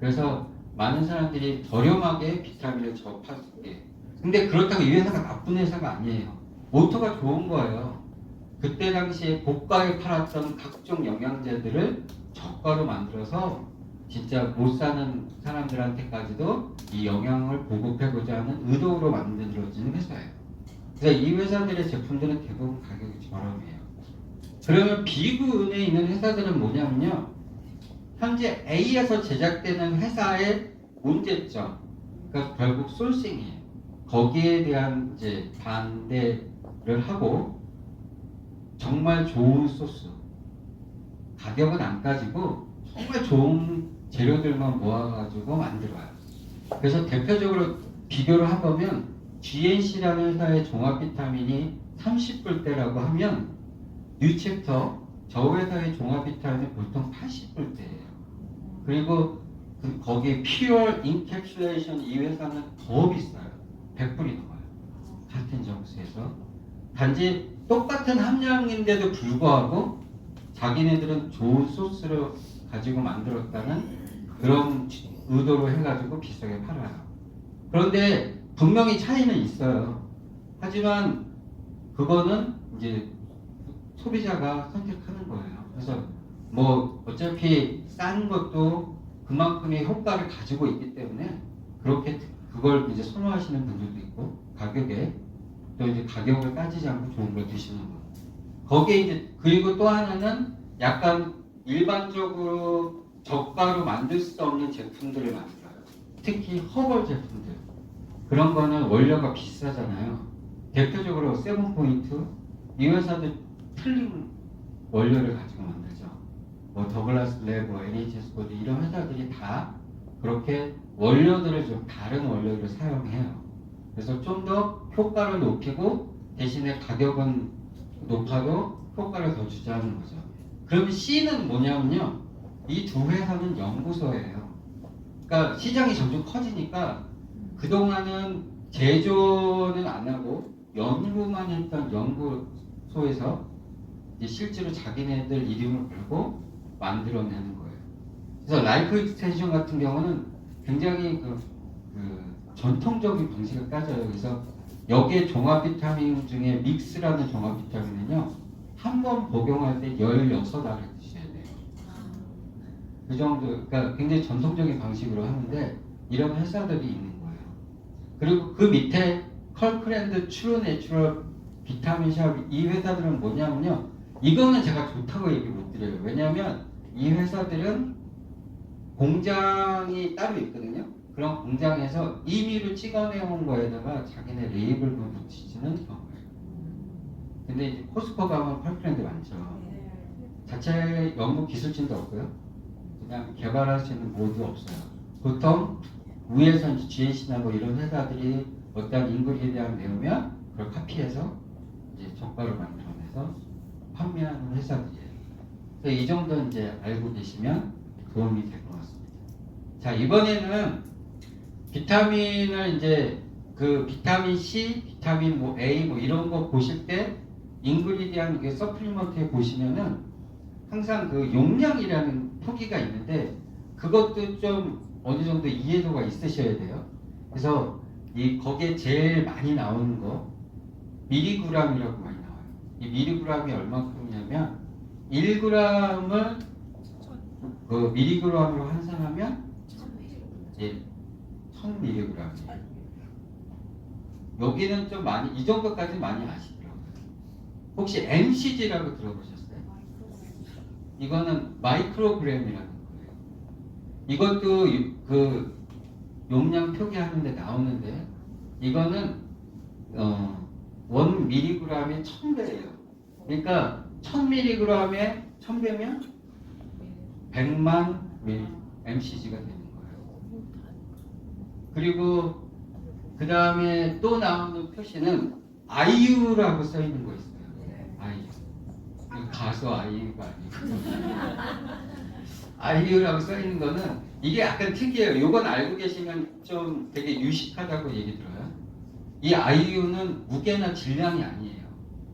그래서 많은 사람들이 저렴하게 비타민을 접할 수 있게. 근데 그렇다고 이 회사가 나쁜 회사가 아니에요. 모토가 좋은 거예요. 그때 당시에 고가에 팔았던 각종 영양제들을 저가로 만들어서 진짜 못 사는 사람들한테까지도 이 영양을 보급해보자 하는 의도로 만들어지는 회사예요. 그래서 이 회사들의 제품들은 대부분 가격이 저렴해요. 그러면 B군에 있는 회사들은 뭐냐면요. 현재 A에서 제작되는 회사의 문제점, 그러니까 결국 소싱이에요. 거기에 대한 이제 반대를 하고 정말 좋은 소스, 가격은 안 따지고 정말 좋은 재료들만 모아가지고 만들어요. 그래서 대표적으로 비교를 해보면 GNC라는 회사의 종합 비타민이 30불대라고 하면 뉴챕터 저 회사의 종합 비타민이 보통 80불대예요. 그리고 거기에 퓨어 인캡슐레이션 이 회사는 더 비싸요. 100불이 넘어요. 같은 점수에서. 단지 똑같은 함량인데도 불구하고 자기네들은 좋은 소스를 가지고 만들었다는 그런 의도로 해가지고 비싸게 팔아요. 그런데 분명히 차이는 있어요. 하지만 그거는 이제 소비자가 선택하는 거예요. 그래서 뭐 어차피 싼 것도 그만큼의 효과를 가지고 있기 때문에 그렇게 그걸 이제 선호하시는 분들도 있고 가격에 또 이제 가격을 따지지 않고 좋은 걸 드시는 거. 거기에 이제 그리고 또 하나는 약간 일반적으로 저가로 만들 수 없는 제품들을 만들어요. 특히 허벌 제품들. 그런 거는 원료가 비싸잖아요. 대표적으로 세븐포인트 이 회사도 틀린 원료를 가지고 만들죠. 뭐 더글라스 랩, 뭐 NHS 코드 이런 회사들이 다 그렇게 원료들을 좀 다른 원료를 사용해요. 그래서 좀 더 효과를 높이고 대신에 가격은 높아도 효과를 더 주자는 거죠. 그럼 C는 뭐냐면요. 이 두 회사는 연구소예요. 그러니까 시장이 점점 커지니까 그동안은 제조는 안 하고 연구만 했던 연구소에서 이제 실제로 자기네들 이름을 걸고 만들어내는 거예요. 그래서 라이프 익스텐션 같은 경우는 굉장히 그 전통적인 방식을 따져요. 그래서 여기에 종합 비타민 중에 믹스라는 종합 비타민은요. 한 번 복용할 때 16알을 드셔야 돼요. 그 정도, 그러니까 굉장히 전통적인 방식으로 하는데 이런 회사들이 있는 거예요. 그리고 그 밑에 컬크랜드 트루 내추럴 비타민 샵 이 회사들은 뭐냐면요. 이거는 제가 좋다고 얘기 못 드려요. 왜냐하면 이 회사들은 공장이 따로 있거든요. 그런 공장에서 임의로 찍어내온 거에다가 자기네 레이블만 붙이지는 경우예요. 근데 이제 코스코 가면 컬크랜드 많죠. 자체 연구 기술진도 없고요. 그냥 개발할 수 있는 모두 없어요. 보통 위에서 이제 GNC나 뭐 이런 회사들이 어떤 인그리디언을 내오면 그걸 카피해서 이제 저가로 만들어내서 판매하는 회사들이에요. 그래서 이 정도 이제 알고 계시면 도움이 될 것 같습니다. 자, 이번에는 비타민을 이제 그 비타민 C, 비타민 뭐 A 뭐 이런 거 보실 때 인그리디언 이게 서플리먼트에 보시면은 항상 그 용량이라는 표기가 있는데 그것도 좀 어느 정도 이해도가 있으셔야 돼요. 그래서 이 거기에 제일 많이 나오는 거 미리그램이라고 많이 나와요. 이 미리그램이 얼마큼이냐면 1g을 그 미리그램으로 환산하면 예, 1000mg이에요. 여기는 좀 많이 이 정도까지 많이 아시더라고요. 혹시 MCG라고 들어보셨어요? 이거는 마이크로그램이라는 거예요. 이것도 그 용량 표기하는데 나오는데 이거는 1mg에 1000배예요. 그러니까 1000mg에 1000배면 100만 mcg가 되는 거예요. 그리고 그 다음에 또 나오는 표시는 IU라고 써 있는 거 있어요. IU. 가수 IU가 아니고 IU라고 써 있는 거는 이게 약간 특이해요. 요건 알고 계시면 좀 되게 유식하다고 얘기 들어요. 이 IU는 무게나 질량이 아니에요.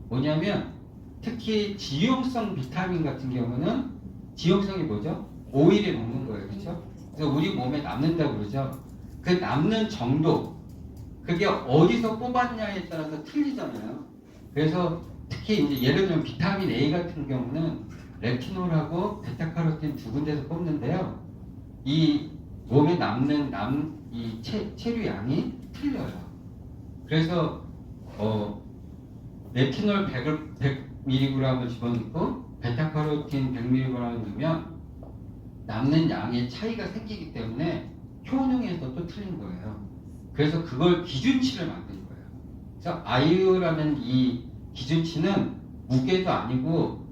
뭐냐면 특히 지용성 비타민 같은 경우는 지용성이 뭐죠? 오일에 먹는 거예요. 그렇죠? 그래서 우리 몸에 남는다고 그러죠. 그 남는 정도 그게 어디서 뽑았냐에 따라서 틀리잖아요. 그래서 특히 이제 예를 들면 비타민 A 같은 경우는 레티놀하고 베타카로틴 두 군데서 뽑는데요. 이 몸에 남는 이 체류 양이 틀려요. 그래서 레티놀 100 100mg을 집어넣고 베타카로틴 100mg을 넣으면 남는 양의 차이가 생기기 때문에 효능에서 또 틀린 거예요. 그래서 그걸 기준치를 만든 거예요. 그래서 아이유라는 이 기준치는 무게도 아니고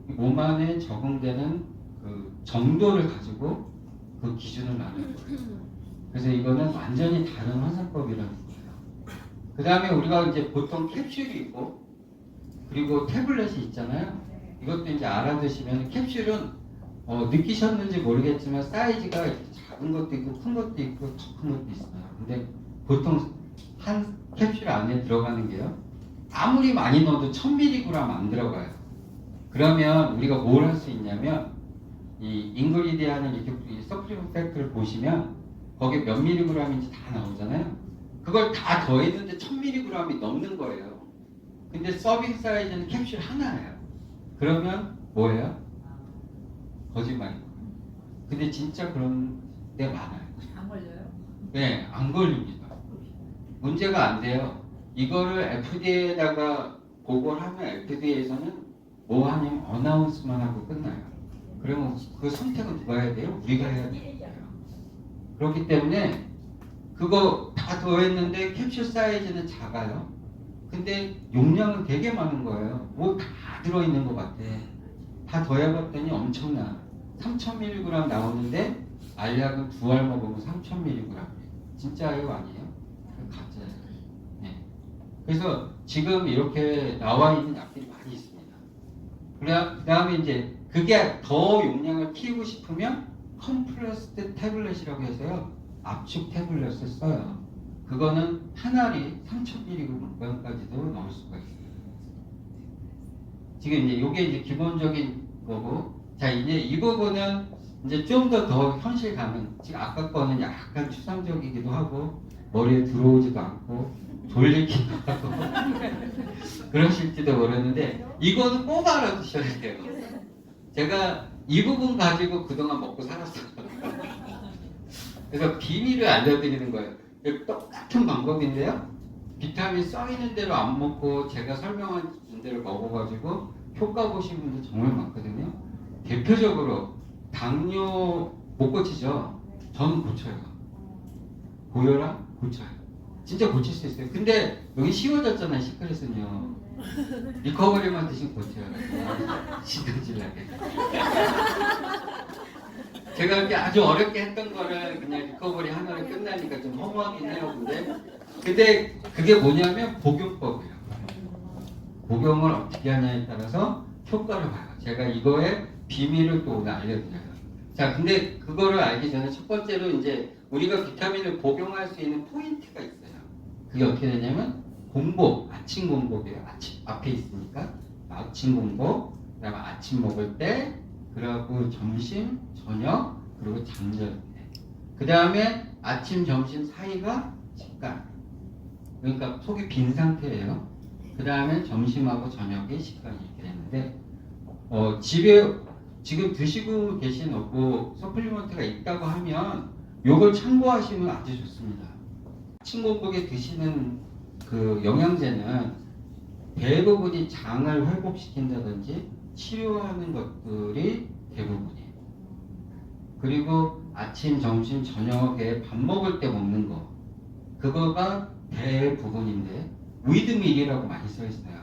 몸 안에 적응되는 그 정도를 가지고 그 기준을 나눈 거예요. 그래서 이거는 완전히 다른 환산법이라는 거예요. 그 다음에 우리가 이제 보통 캡슐이 있고 그리고 태블렛이 있잖아요. 이것도 이제 알아두시면 캡슐은 느끼셨는지 모르겠지만 사이즈가 작은 것도 있고 큰 것도 있고 더 큰 것도 있어요. 근데 보통 한 캡슐 안에 들어가는 게요. 아무리 많이 넣어도 1000mg 안 들어가요. 그러면 우리가 뭘 할 수 있냐면 이 인그리디언을 이렇게 서플리먼트 팩트를 보시면 거기에 몇 미리그램인지 다 나오잖아요. 그걸 다 더했는데 1000mg이 넘는 거예요. 근데 서빙 사이즈는 캡슐 하나예요. 그러면 뭐예요? 거짓말이에요. 근데 진짜 그런 데 많아요. 안 걸려요? 네, 안 걸립니다. 문제가 안 돼요. 이거를 FDA에다가 보고를 하면 FDA에서는 뭐 하냐면 어나운스만 하고 끝나요. 그러면 그 선택은 누가 해야 돼요? 우리가 해야 돼요. 그렇기 때문에 그거 다 더했는데 캡슐 사이즈는 작아요. 근데 용량은 되게 많은 거예요. 뭐 다 들어있는 것 같아. 다 더해봤더니 엄청나. 3000mg 나오는데 알약은 2알 먹으면 3000mg. 진짜예요, 아니에요? 가짜예요. 네. 그래서 지금 이렇게 나와 있는 약들이 많이 있습니다. 그 다음에 이제 그게 더 용량을 키우고 싶으면 컴프레스드 태블릿이라고 해서요. 압축 태블릿을 써요. 그거는 한 알이 3000mg까지도 넣을 수가 있어요. 지금 이제 이게 이제 기본적인 거고, 자 이제 이 부분은 이제 좀 더 현실 가능. 지금 아까 거는 약간 추상적이기도 하고 머리에 들어오지도 않고 돌리기도 하고 그러실지도 모르는데 이거는 꼭 알아두셔야 돼요. 제가 이 부분 가지고 그동안 먹고 살았어요. 그래서 비밀을 알려드리는 거예요. 똑같은 방법인데요. 비타민 써 있는 대로 안 먹고 제가 설명한 대로 먹어가지고 효과 보신 분들 정말 많거든요. 대표적으로 당뇨 못 고치죠. 저는 고쳐요. 고혈압 고쳐요. 진짜 고칠 수 있어요. 근데 여기 쉬워졌잖아요. 시크릿은요. 리커버리만 드시면 고쳐요. 신경질나게. 제가 이렇게 아주 어렵게 했던 거를 그냥 리커버리 하나로 끝나니까 좀 허무하긴 해요. 근데 그게 뭐냐면 복용법이에요. 복용을 어떻게 하냐에 따라서 효과를 봐요. 제가 이거의 비밀을 또 오늘 알려드려요. 자, 근데 그거를 알기 전에 첫 번째로 이제 우리가 비타민을 복용할 수 있는 포인트가 있어요. 그게 어떻게 되냐면 공복, 아침 공복이에요. 아침 앞에 있으니까 아침 공복, 그다음에 아침 먹을 때, 그리고 점심, 저녁, 그리고 잠잘 때. 그 다음에 아침, 점심 사이가 식간. 그러니까 속이 빈 상태예요. 그 다음에 점심하고 저녁에 식간이 이렇게 되는데 집에 지금 드시고 계신 서플리먼트가 있다고 하면 요걸 참고하시면 아주 좋습니다. 아침 공복에 드시는 그 영양제는 대부분이 장을 회복시킨다든지 치료하는 것들이 대부분이에요. 그리고 아침, 점심, 저녁에 밥 먹을 때 먹는 거 그거가 대부분인데 위드밀이라고 많이 써 있어요.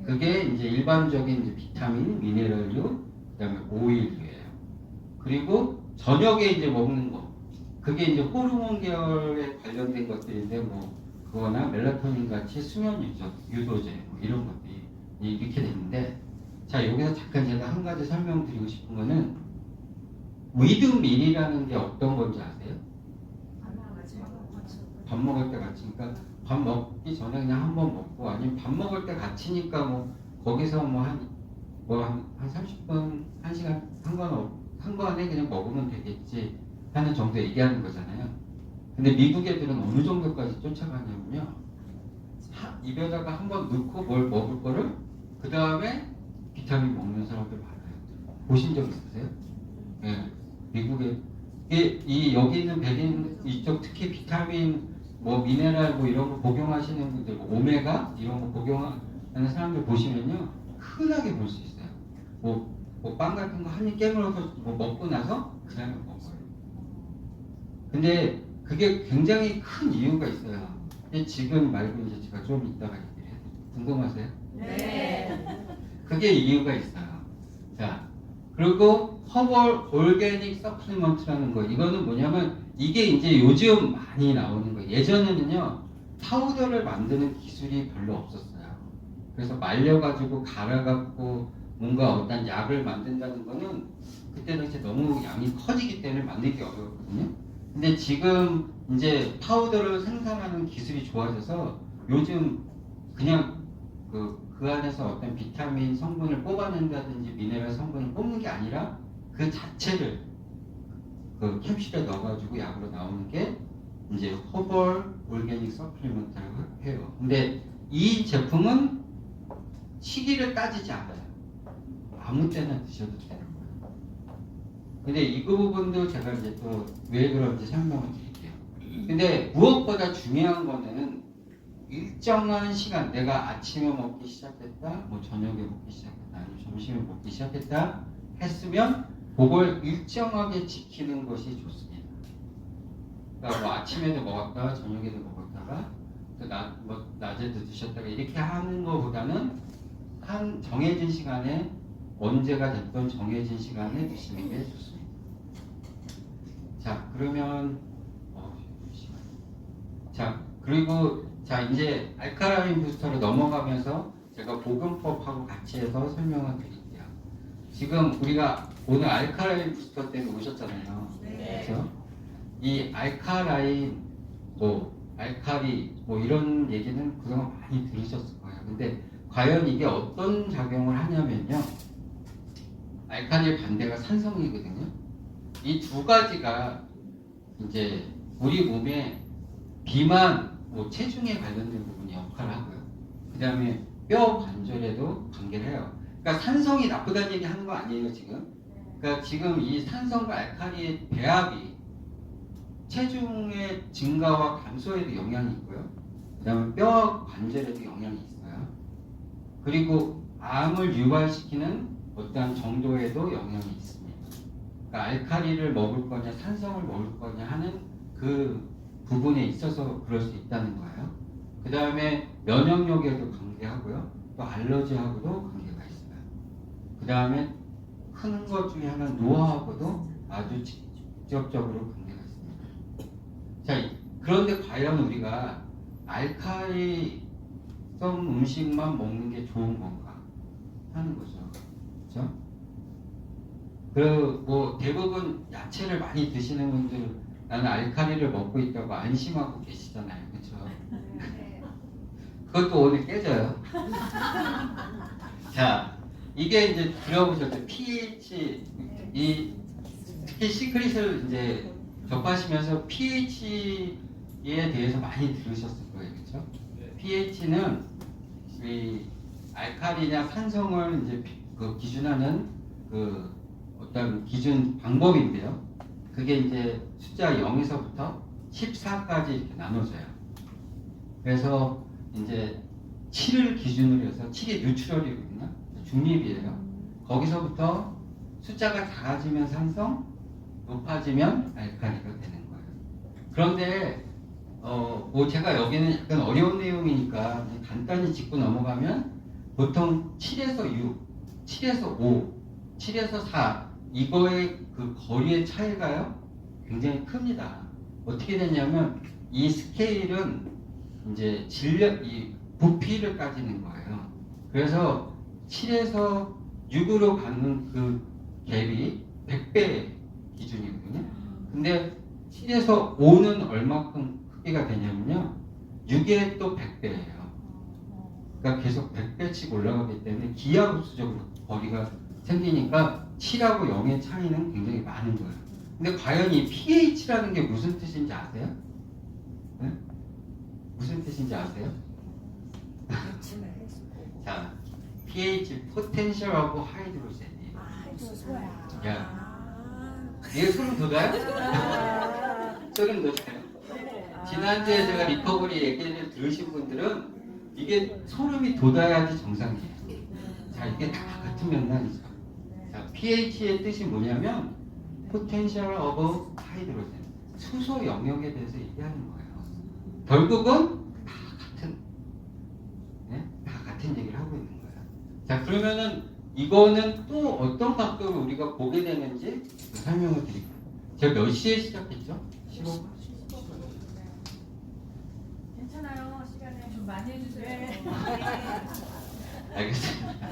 그게 이제 일반적인 이제 비타민, 미네랄류, 그다음에 오일류예요. 그리고 저녁에 이제 먹는 거 그게 이제 호르몬 계열에 관련된 것들인데 뭐 그거나 멜라토닌 같이 수면 유도제 뭐 이런 것들이 이렇게 되는데 자 여기서 잠깐 제가 한 가지 설명드리고 싶은 거는 위드밀이라는 게 어떤 건지 아세요? 밥 먹을 때 같이 그러니까 밥 먹기 전에 그냥 한번 먹고 아니면 밥 먹을 때 같이니까 뭐 거기서 한 30분, 1시간 상관에 그냥 먹으면 되겠지 하는 정도 얘기하는 거잖아요. 근데 미국 애들은 어느 정도까지 쫓아가냐면요. 입에다가 한번 넣고 뭘 먹을 거를 그 다음에 비타민 먹는 사람들 많아요. 보신 적 있으세요? 네. 미국에 여기 있는 백인 이쪽 특히 비타민 뭐 미네랄 뭐 이런 거 복용하시는 분들 뭐 오메가 이런 거 복용하는 사람들 보시면요 흔하게 볼 수 있어요. 뭐 빵 같은 거 한 입 깨물어서 뭐 먹고 나서 그냥 먹어요. 근데 그게 굉장히 큰 이유가 있어요. 근데 지금 말고 이제 제가 좀 이따가 얘기를 해요. 궁금하세요? 네. 그게 이유가 있어요. 자, 그리고 허벌 올게닉 서플리먼트라는 거, 이거는 뭐냐면 이게 이제 요즘 많이 나오는 거예요. 예전에는요 파우더를 만드는 기술이 별로 없었어요. 그래서 말려가지고 갈아갖고 뭔가 어떤 약을 만든다는 거는 그때는 이제 너무 양이 커지기 때문에 만들기 어려웠거든요. 근데 지금 이제 파우더를 생산하는 기술이 좋아져서 요즘 그냥 그 안에서 어떤 비타민 성분을 뽑아낸다든지 미네랄 성분을 뽑는 게 아니라 그 자체를 그 캡슐에 넣어가지고 약으로 나오는 게 이제 허벌 올게닉 서플리먼트라고 해요. 근데 이 제품은 시기를 따지지 않아요. 아무 때나 드셔도 되는 거예요. 근데 이 부분도 제가 이제 또 왜 그런지 설명을 드릴게요. 근데 무엇보다 중요한 거는 일정한 시간, 내가 아침에 먹기 시작했다, 뭐 저녁에 먹기 시작했다, 아니면 점심에 먹기 시작했다 했으면 그걸 일정하게 지키는 것이 좋습니다. 그러니까 뭐 아침에도 먹었다가 저녁에도 먹었다가 또 낮에도 드셨다가 이렇게 하는 것보다는 한 정해진 시간에 언제가 됐던 정해진 시간에 드시는 게 좋습니다. 자, 그러면 자, 그리고 자 이제 알카라인 부스터로 넘어가면서 제가 보건법하고 같이 해서 설명을 드릴게요. 지금 우리가 오늘 알카라인 부스터 때문에 오셨잖아요. 네. 그렇죠? 이 알카라인, 뭐 알카리, 뭐 이런 얘기는 그동안 많이 들으셨을 거예요. 근데 과연 이게 어떤 작용을 하냐면요, 알카리의 반대가 산성이거든요. 이 두 가지가 이제 우리 몸에 비만, 뭐 체중에 관련된 부분이 역할을 하고요. 그 다음에 뼈 관절에도 관계를 해요. 그러니까 산성이 나쁘다는 얘기 하는 거 아니에요, 지금. 그러니까 지금 이 산성과 알카리의 배합이 체중의 증가와 감소에도 영향이 있고요. 그 다음에 뼈 관절에도 영향이 있어요. 그리고 암을 유발시키는 어떠한 정도에도 영향이 있습니다. 그러니까 알카리를 먹을 거냐 산성을 먹을 거냐 하는 그 부분에 있어서 그럴 수 있다는 거예요. 그 다음에 면역력에도 관계하고요. 또 알러지하고도 관계가 있어요. 그 다음에 큰 것 중에 하나는 노화하고도 아주 직접적으로 관계가 있습니다. 자, 그런데 과연 우리가 알카리성 음식만 먹는 게 좋은 건가 하는 거죠. 그렇죠? 그리고 뭐 대부분 야채를 많이 드시는 분들 나는 알카리를 먹고 있다고 안심하고 계시잖아요. 그렇죠? 그것도 오늘 깨져요. 자, 이게 이제 들어보셨죠? pH, 특히 시크릿을 이제 접하시면서 pH에 대해서 많이 들으셨을 거예요. 그렇죠? pH는 이 알카리냐 산성을 이제 그 기준하는 그 어떤 기준 방법인데요. 그게 이제 숫자 0에서부터 14까지 이렇게 나눠져요. 그래서 이제 7을 기준으로 해서 7이 뉴트럴이거든요. 중립이에요. 거기서부터 숫자가 작아지면 산성, 높아지면 알카리가 되는 거예요. 그런데 뭐 제가 여기는 약간 어려운 내용이니까 간단히 짚고 넘어가면 보통 7에서 6, 7에서 5, 7에서 4 이거의 그 거리의 차이가요 굉장히 큽니다. 어떻게 되냐면 이 스케일은 이제 질력, 이 부피를 따지는 거예요. 그래서 7에서 6으로 가는 그 갭이 100배 기준이거든요. 근데 7에서 5는 얼마큼 크기가 되냐면요 6의 또 100배예요. 그러니까 계속 100배씩 올라가기 때문에 기하급수적으로 거리가 생기니까 7하고 0의 차이는 굉장히 많은 거예요. 근데 과연 이 pH라는 게 무슨 뜻인지 아세요? 네? 무슨 뜻인지 아세요? 자, pH 포텐셜하고 하이드로젠이에요. 야, 이게 소름 돋아요? 소름 돋아요? 지난주에 제가 리커버리 얘기를 들으신 분들은 이게 소름이 돋아야지 정상이에요. 자, 이게 다 같은 명단이죠. 자, pH의 뜻이 뭐냐면 potential of hydrogen, 수소 영역에 대해서 얘기하는 거예요. 결국은 다 같은, 다 같은 얘기를 하고 있는 거예요. 자, 그러면은 이거는 또 어떤 각도로 우리가 보게 되는지 설명을 드릴게요. 제가 몇 시에 시작했죠? 15분? 괜찮아요. 시간에 좀 많이 해주세요. 알겠습니다.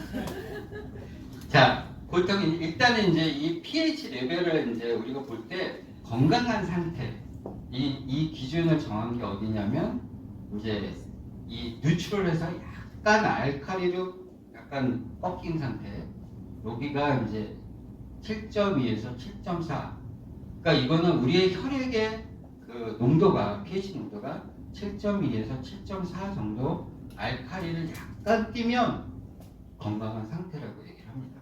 자, 보통 일단은 이제 이 pH 레벨을 이제 우리가 볼 때 건강한 상태, 이 기준을 정한 게 어디냐면 이제 이 뉴트럴에서 약간 알카리로 약간 꺾인 상태, 여기가 이제 7.2에서 7.4. 그러니까 이거는 우리의 혈액의 그 농도가 pH 농도가 7.2에서 7.4 정도 알카리를 약간 띄면 건강한 상태라고 얘기를 합니다.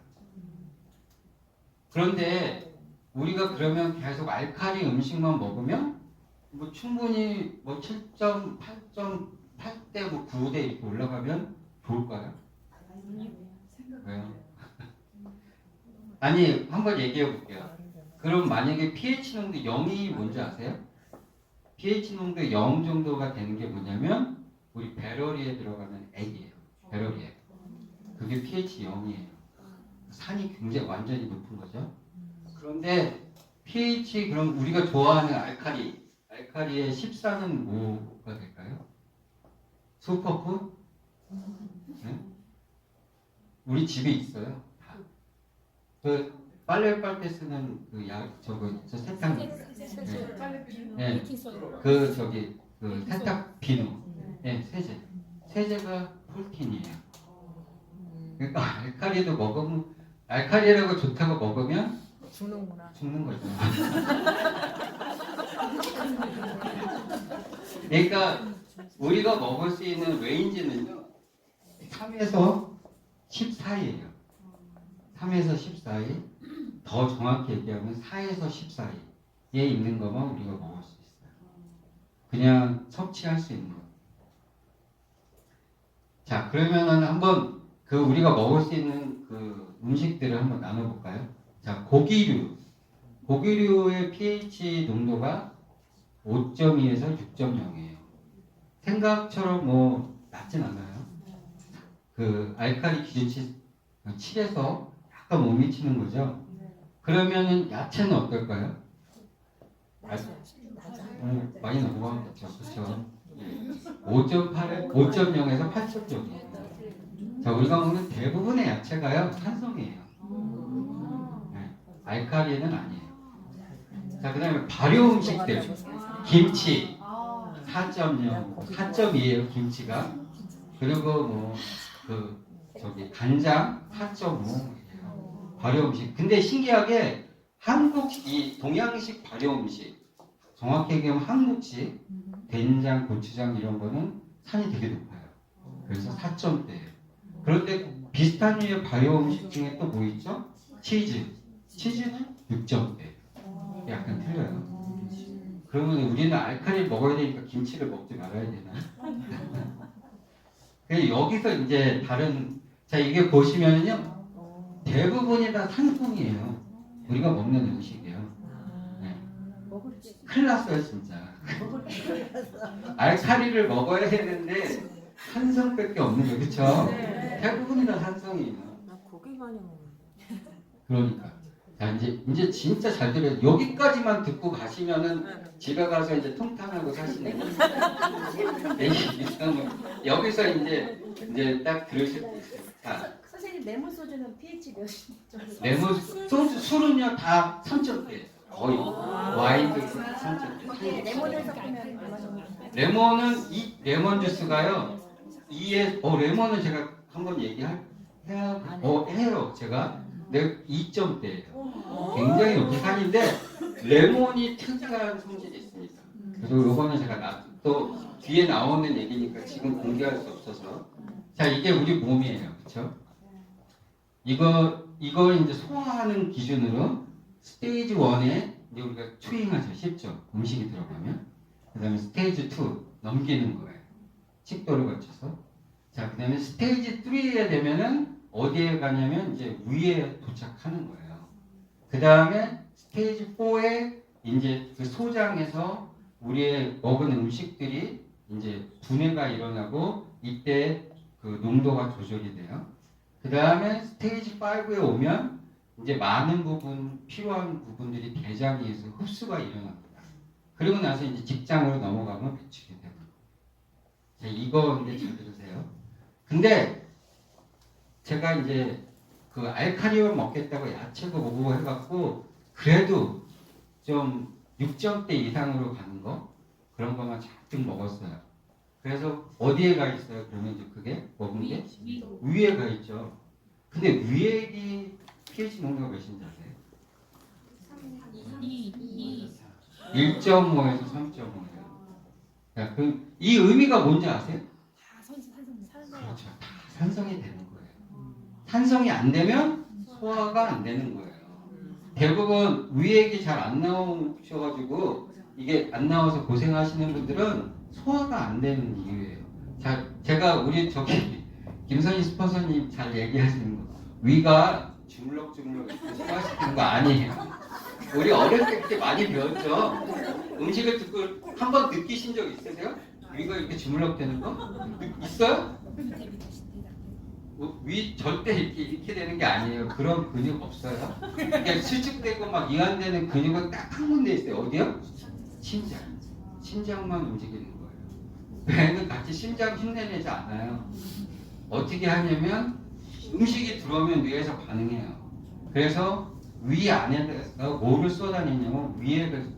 그런데 우리가 그러면 계속 알카리 음식만 먹으면 뭐 충분히 뭐 7.8, 8대 뭐 9대 이렇게 올라가면 좋을까요? 왜요? 아니, 한번 얘기해 볼게요. 그럼 만약에 pH 농도 0이 뭔지 아세요? pH 농도 0 정도가 되는 게 뭐냐면 우리 배럴리에 들어가는 액이에요. 배럴리 액. 그게 pH 0이에요. 산이 굉장히 완전히 높은 거죠. 그런데 pH, 그럼 우리가 좋아하는 알카리의 14는 뭐가 될까요? 슈퍼푸? 네? 우리 집에 있어요. 다. 그 빨래할 때 쓰는 그 저 세탁. 네. 네. 그 저기 그 세탁 비누. 네, 세제가 폴틴이에요. 그러니까 알카리도 먹으면, 알카리라고 좋다고 먹으면 죽는 거죠. 그러니까 우리가 먹을 수 있는 레인지는요 3에서 10 사이예요. 3에서 10 사이, 더 정확히 얘기하면 4에서 10 사이에 있는 것만 우리가 먹을 수 있어요. 그냥 섭취할 수 있는 것. 자, 그러면은 한번 그 우리가 먹을 수 있는 그 음식들을 한번 나눠볼까요? 자, 고기류의 pH 농도가 5.2에서 6.0이에요. 생각처럼 뭐 낮진 않아요. 그 알칼리 기준치 7에서 약간 못 미치는 거죠. 그러면은 야채는 어떨까요? 많이 넘어가겠죠. 그렇죠. 5.0에서 8.0이에요. 자, 우리가 먹는 대부분의 야채가요 산성이에요. 네, 알칼리는 아니에요. 자, 그다음에 발효 음식들, 김치 4.0, 4.2예요 김치가. 그리고 뭐 그 저기 간장 4.5예요. 발효 음식. 근데 신기하게 이 동양식 발효 음식, 정확히 얘기하면 한국식 된장, 고추장 이런 거는 산이 되게 높아요. 그래서 4점대예요. 그런데 비슷한 류의 발효 음식 중에 또 뭐 있죠? 치즈는 6점대. 약간 틀려요. 그러면 우리는 알칼리 먹어야 되니까 김치를 먹지 말아야 되나? 여기서 이제 자, 이게 보시면요 대부분이 다 산성이에요. 우리가 먹는 음식이에요. 네. 큰일 났어요 진짜. 알칼리를 먹어야 되는데 산성밖에 없는 거예요. 그쵸? 대부분이 다 산성이에요. 고기 많이 먹는데. 그러니까 자, 이제 진짜 잘 들어요. 여기까지만 듣고 가시면은 집에 가서 이제 통탄하고 사시는 거예요. 여기서 이제 딱 들으실 수 있어요. 자, 선생님 레몬 소주는 pH 몇이죠? 레몬 소주 술은요 다 3점대 거의 와인도 3점대. 레몬을 섞으면 얼마 정도? 레몬은 이 레몬 주스가요 2에 레몬은 제가 한번 해요 제가. 2점대예요. 굉장히 높은 산인데 레몬이 특이한 성질이 있습니다. 그래서 요거는 제가 또 뒤에 나오는 얘기니까 지금 공개할 수 없어서. 자, 이게 우리 몸이에요. 그렇죠? 이거 이제 소화하는 기준으로 스테이지 1에 이제 우리가 추잉하죠. 쉽죠? 음식이 들어가면. 그 다음에 스테이지 2 넘기는 거예요. 식도를 거쳐서. 자, 그 다음에 스테이지 3에 되면은 어디에 가냐면 이제 위에 도착하는 거예요. 그 다음에 스테이지 4에 이제 그 소장에서 우리의 먹은 음식들이 이제 분해가 일어나고 이때 그 농도가 조절이 돼요. 그 다음에 스테이지 5에 오면 이제 많은 부분, 필요한 부분들이 대장에 의해서 흡수가 일어납니다. 그리고 나서 이제 직장으로 넘어가면 배출이 되고. 자, 이거 이제 잘 들으세요. 근데 제가 이제 그 알칼리를 먹겠다고 야채도 먹고 해갖고 그래도 좀 6점대 이상으로 가는 거 그런 거만 잔뜩 먹었어요. 그래서 어디에 가 있어요? 그러면 이제 그게 먹은 게 위에 가 있죠. 근데 위액이 pH 농도가 몇인지 아세요? 1.5에서 3.5예요. 자, 그럼 이 의미가 뭔지 아세요? 그렇죠. 다 산성이 되는 거예요. 산성이 안 되면 소화가 안 되는 거예요. 대부분 위액이 잘 안 나오셔가지고 이게 안 나와서 고생하시는 분들은 소화가 안 되는 이유예요. 자, 제가 우리 저기 김선희 스폰서님 잘 얘기하시는 거 위가 주물럭주물럭 이렇게 소화시키는 거 아니에요. 우리 어릴 때 그렇게 많이 배웠죠. 음식을 듣고 한번 느끼신 적 있으세요? 위가 이렇게 주물럭대는 거? 있어요? 위 절대 이렇게 되는 게 아니에요. 그런 근육 없어요. 이게 수축되고 막 이완되는 근육은 딱 한 군데 있어요. 어디요? 심장. 심장만 움직이는 거예요. 배는 같이 심장 흉내내지 않아요. 어떻게 하냐면 음식이 들어오면 뇌에서 반응해요. 그래서 위 안에다가 뭐를 쏟아내냐면 위에 그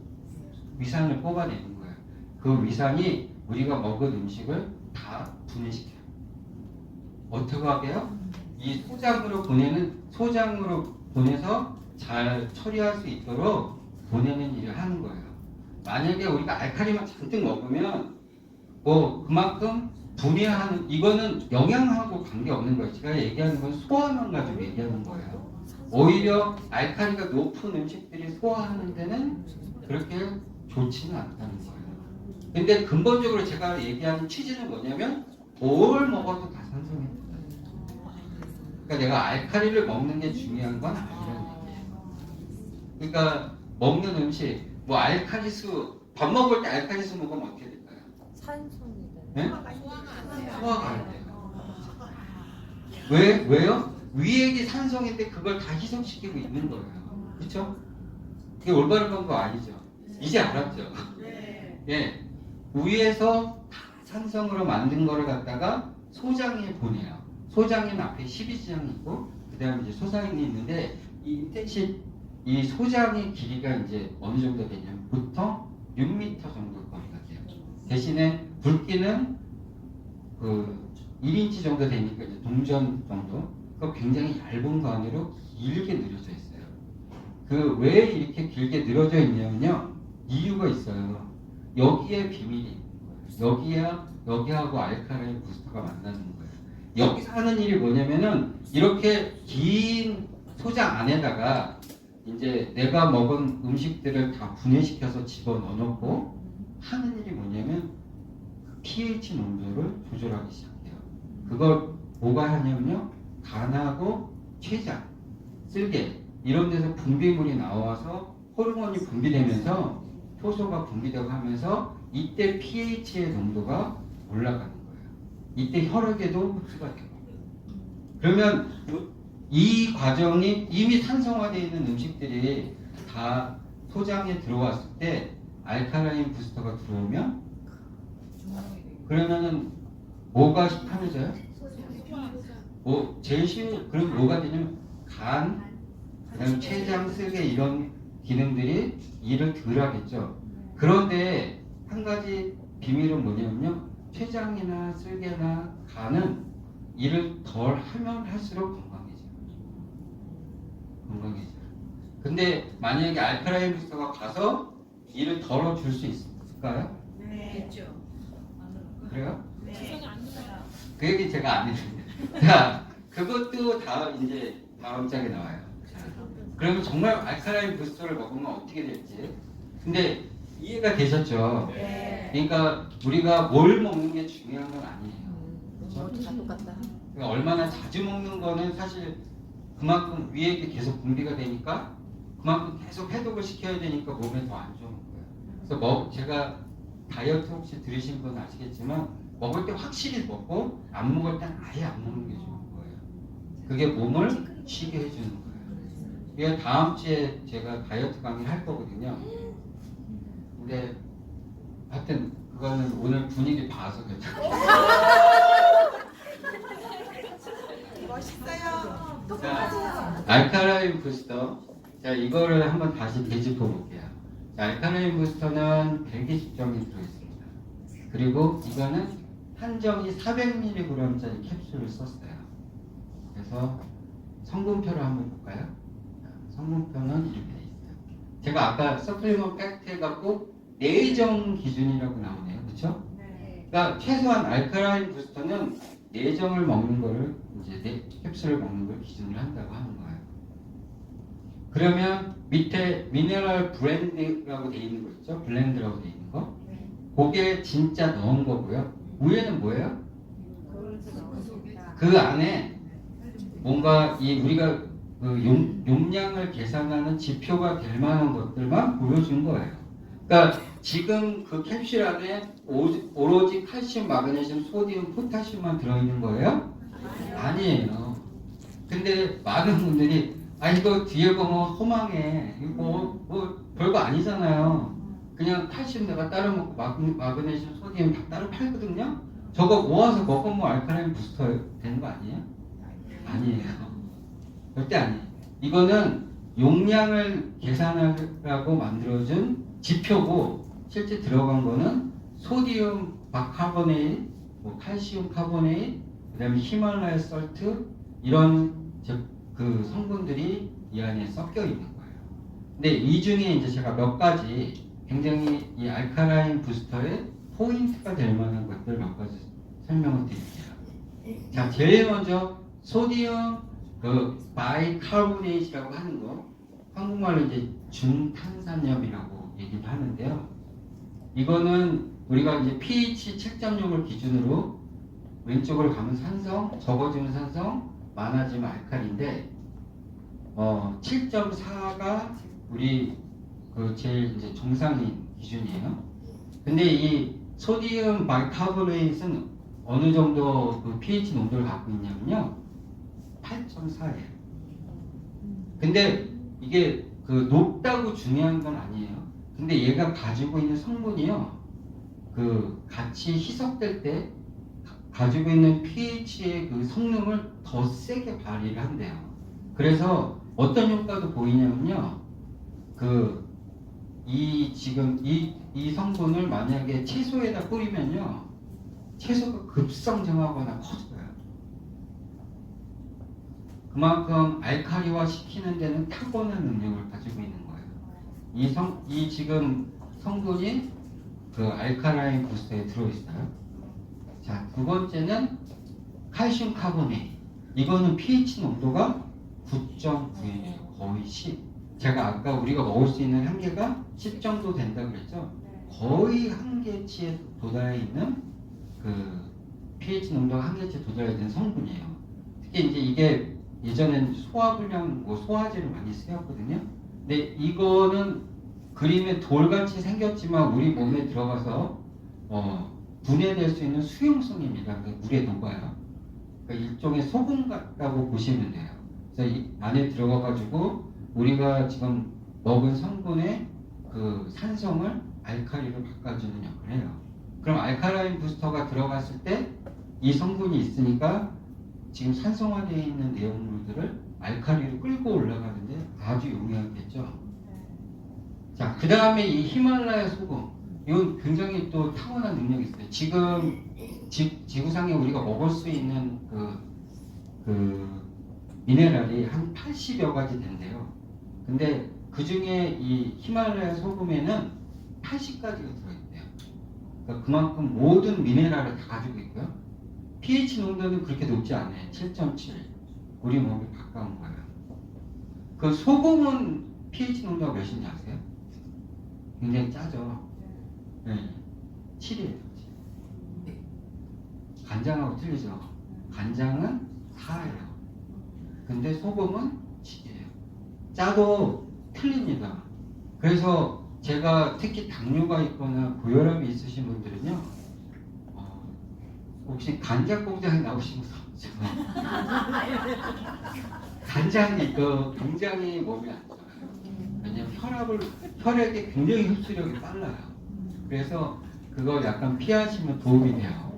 위산을 뽑아내는 거예요. 그 위산이 우리가 먹은 음식을 다 분해시켜요. 어떻게 하게요? 이 소장으로 보내서 잘 처리할 수 있도록 보내는 일을 하는 거예요. 만약에 우리가 알칼리만 잔뜩 먹으면 뭐 그만큼 분해하는 이거는 영양하고 관계없는 거예요. 제가 얘기하는 건 소화만 가지고 얘기하는 거예요. 오히려 알칼리가 높은 음식들이 소화하는 데는 그렇게 좋지는 않다는 거예요. 근데 근본적으로 제가 얘기하는 취지는 뭐냐면 뭘 먹어도 다 산성이 된다. 그러니까 내가 알칼리를 먹는 게 중요한 건 아니라는 얘기예요. 그러니까 먹는 음식 뭐 알칼리수 밥 먹을 때 알칼리수 먹으면 어떻게 될까요? 산성이 네? 소화가 안 돼요. 왜요? 위액이 산성인데 그걸 다 희석시키고 있는 거예요. 그렇죠? 그게 올바른 방법 아니죠. 이제 알았죠? 예. 위에서 다 산성으로 만든 거를 갖다가 소장에 보내요. 소장에는 앞에 12지장이 있고 그 다음에 이제 소장이 있는데 이 소장의 길이가 이제 어느 정도 되냐면 보통 6m 정도 거리가 돼요. 대신에 굵기는 그 1인치 정도 되니까 이제 동전 정도. 그 굉장히 얇은 거 안으로 길게 늘어져 있어요. 그 왜 이렇게 길게 늘어져 있냐면요. 이유가 있어요. 여기에 비밀이 있는 거예요. 여기하고 알칼라인 부스터가 만나는 거예요. 여기서 하는 일이 뭐냐면은 이렇게 긴 소장 안에다가 이제 내가 먹은 음식들을 다 분해시켜서 집어넣어놓고 하는 일이 뭐냐면 pH 농도를 조절하기 시작해요. 그걸 뭐가 하냐면요. 간하고 췌장, 쓸개 이런 데서 분비물이 나와서 호르몬이 분비되면서 효소가 분비되고 하면서 이때 pH의 농도가 올라가는 거예요. 이때 혈액에도 흡수가 되고. 그러면 이 과정이 이미 산성화되어 있는 음식들이 다 소장에 들어왔을 때 알칼라인 부스터가 들어오면 그러면은 뭐가 편해져요? 뭐 제일 쉬운 그럼 뭐가 되냐면 간, 그다음 췌장, 쓸개 이런 기능들이 일을 덜 하겠죠. 그런데 한 가지 비밀은 뭐냐면요. 췌장이나 쓸개나 간은 일을 덜 하면 할수록 건강해져요. 근데 만약에 알칼라인 부스터가 가서 일을 덜어줄 수 있을까요? 네. 있죠. 그래요? 네. 그 얘기 제가 안 했는데. 자, 그것도 다음 장에 나와요. 자, 그러면 정말 알칼라인 부스터를 먹으면 어떻게 될지. 근데 이해가 되셨죠? 네. 그러니까 우리가 뭘 먹는 게 중요한 건 아니에요. 다 똑같다. 그러니까 얼마나 자주 먹는 거는 사실 그만큼 위에 게 계속 분비가 되니까 그만큼 계속 해독을 시켜야 되니까 몸에 더 안 좋은 거예요. 그래서 제가 다이어트 혹시 들으신 분 아시겠지만 먹을 때 확실히 먹고 안 먹을 땐 아예 안 먹는 게 좋은 거예요. 그게 몸을 쉬게 해주는 거예요. 이게 다음 주에 제가 다이어트 강의를 할 거거든요. 근데 하여튼 그거는 오늘 분위기 봐서 괜찮아요. 멋있어요. 자, 알카라인 부스터. 자, 이거를 한번 다시 되짚어 볼게요. 자, 알카라인 부스터는 120점이 들어있습니다. 그리고 이거는 한정이 400mg짜리 캡슐을 썼어요. 그래서 성분표를 한번 볼까요? 자, 성분표는 이렇게 돼 있어요. 제가 아까 서플리먼트 팩트 해갖고 내정 기준이라고 나오네요. 그렇죠? 네. 그러니까 최소한 알카라인 부스터는 내정을 먹는 거를 이제 캡슐을 먹는 걸 기준으로 한다고 하는 거예요. 그러면 밑에 미네랄 브랜드라고 돼 있는 거 있죠? 블렌드라고 돼 있는 거. 그게 진짜 넣은 거고요. 위에는 뭐예요? 그 안에 뭔가 우리가 그 용량을 계산하는 지표가 될 만한 것들만 보여준 거예요. 그러니까 지금 그 캡슐 안에 오로지 칼슘, 마그네슘, 소디움, 포타슘만 들어있는 거예요? 아니에요. 근데 많은 분들이 이거 뒤에 보면 허망해. 이거 뭐 별거 아니잖아요. 그냥 칼슘 내가 따로 먹고 마그네슘, 소디움 다 따로 팔거든요. 저거 모아서 먹으면 알카라인 부스터 되는 거 아니에요? 아니에요. 절대 아니에요. 이거는 용량을 계산하라고 만들어준 지표고 실제 들어간 거는 소디움 바카보네이트, 뭐 칼슘 카보네이트, 그다음에 히말라야 솔트 이런 그 성분들이 이 안에 섞여 있는 거예요. 근데 이 중에 이제 제가 몇 가지 굉장히 이 알카라인 부스터의 포인트가 될 만한 것들 몇 가지 설명을 드릴게요. 자, 제일 먼저 소디움 그 바이카보네이트라고 하는 거, 한국말로 이제 중탄산염이라고 얘기를 하는데요. 이거는 우리가 이제 pH 책정용을 기준으로 왼쪽으로 가면 산성, 적어지면 산성, 많아지면 알칼리인데 7.4가 우리 그 제일 이제 정상인 기준이에요. 근데 이 소디움 바이카보네이트는 어느 정도 그 pH 농도를 갖고 있냐면요, 8.4예요. 근데 이게 그 높다고 중요한 건 아니에요. 근데 얘가 가지고 있는 성분이요, 그 같이 희석될 때 가지고 있는 pH의 그 성능을 더 세게 발휘를 한대요. 그래서 어떤 효과도 보이냐면요, 그 지금 이 성분을 만약에 채소에다 뿌리면요, 채소가 급성장하거나 커져요. 그만큼 알칼리화 시키는 데는 탁월한 능력을 가지고 있는 거예요. 이 지금 성분이 그 알카라인 부스터에 들어있어요. 자, 두 번째는 칼슘 카보네이트. 이거는 pH 농도가 9.9예요. 거의 10. 제가 아까 우리가 먹을 수 있는 한계가 10 정도 된다 그랬죠? 거의 한계치에 도달해 있는 그 pH 농도가 한계치에 도달해 있는 성분이에요. 특히 이제 이게 예전엔 소화불량, 뭐 소화제를 많이 쓰였거든요. 근데 이거는 그림에 돌같이 생겼지만 우리 몸에 들어가서 분해될 수 있는 수용성입니다. 그러니까 물에 녹아요. 그러니까 일종의 소금 같다고 보시면 돼요. 그래서 이 안에 들어가가지고 우리가 지금 먹은 성분의 그 산성을 알칼리로 바꿔주는 역할을 해요. 그럼 알카라인 부스터가 들어갔을 때 이 성분이 있으니까 지금 산성화되어 있는 내용물들을 알칼리로 끌고 올라가는데 아주 용이하겠죠. 자, 그 다음에 이 히말라야 소금, 이건 굉장히 또 타고난 능력이 있어요. 지금 지구상에 우리가 먹을 수 있는 그 미네랄이 한 80여 가지 된대요. 근데 그 중에 이 히말라야 소금에는 80가지가 들어있대요. 그러니까 그만큼 모든 미네랄을 다 가지고 있고요. pH 농도는 그렇게 높지 않아요. 7.7. 우리 몸에 가까운 거예요. 그 소금은 pH 농도가 몇인지 아세요? 굉장히 짜죠. 네. 7이에요. 간장하고 틀리죠. 간장은 4예요. 근데 소금은 7이에요. 짜도 틀립니다. 그래서 제가 특히 당뇨가 있거나 고혈압이 있으신 분들은요, 혹시 간장 공장에 나오신 분 없죠? 간장이 굉장히 몸에 안 좋아요. 왜냐면 혈액이 굉장히 흡수력이 빨라요. 그래서 그거 약간 피하시면 도움이 돼요.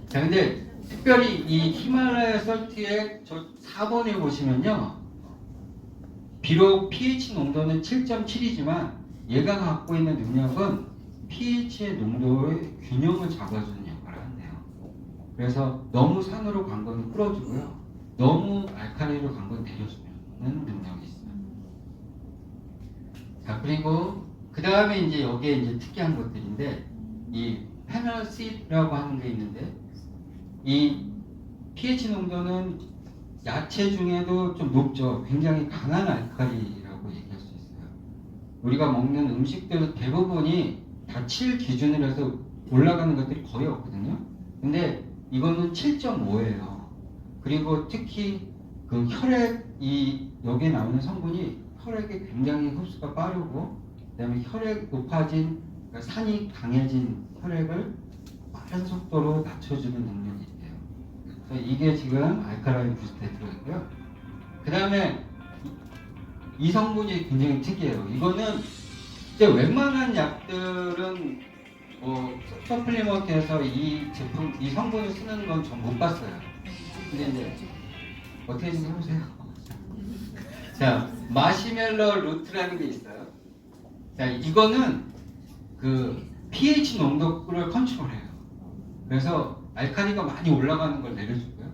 자, 근데 특별히 이 히말라야 솔트의 저 4번에 보시면요, 비록 pH 농도는 7.7이지만 얘가 갖고 있는 능력은 pH의 농도의 균형을 잡아주는 역할을 한대요. 그래서 너무 산으로 간 건 끌어주고요, 너무 알칼리로 간 건 내려주는 능력이 있어요. 자, 그리고 그 다음에 이제 여기에 이제 특이한 것들인데, 이 페널시드라고 하는 게 있는데, 이 pH 농도는 야채 중에도 좀 높죠. 굉장히 강한 알칼리라고 얘기할 수 있어요. 우리가 먹는 음식들 대부분이 다 7 기준으로 해서 올라가는 것들이 거의 없거든요. 근데 이거는 7.5예요. 그리고 특히 그 여기에 나오는 성분이 혈액에 굉장히 흡수가 빠르고, 그 다음에 혈액 높아진, 그러니까 산이 강해진 혈액을 빠른 속도로 낮춰주는 능력이 있대요. 그래서 이게 지금 알칼라인 부스트에 들어있고요. 그 다음에 이 성분이 굉장히 특이해요. 이거는 이제 웬만한 약들은 서플리먼트에서 이 성분을 쓰는 건 전 못 봤어요. 근데 이제 어떻게 좀 해보세요. 자, 마시멜로 루트라는 게 있어요. 자, 이거는 그 pH 농도를 컨트롤해요. 그래서 알칼리가 많이 올라가는 걸 내려주고요,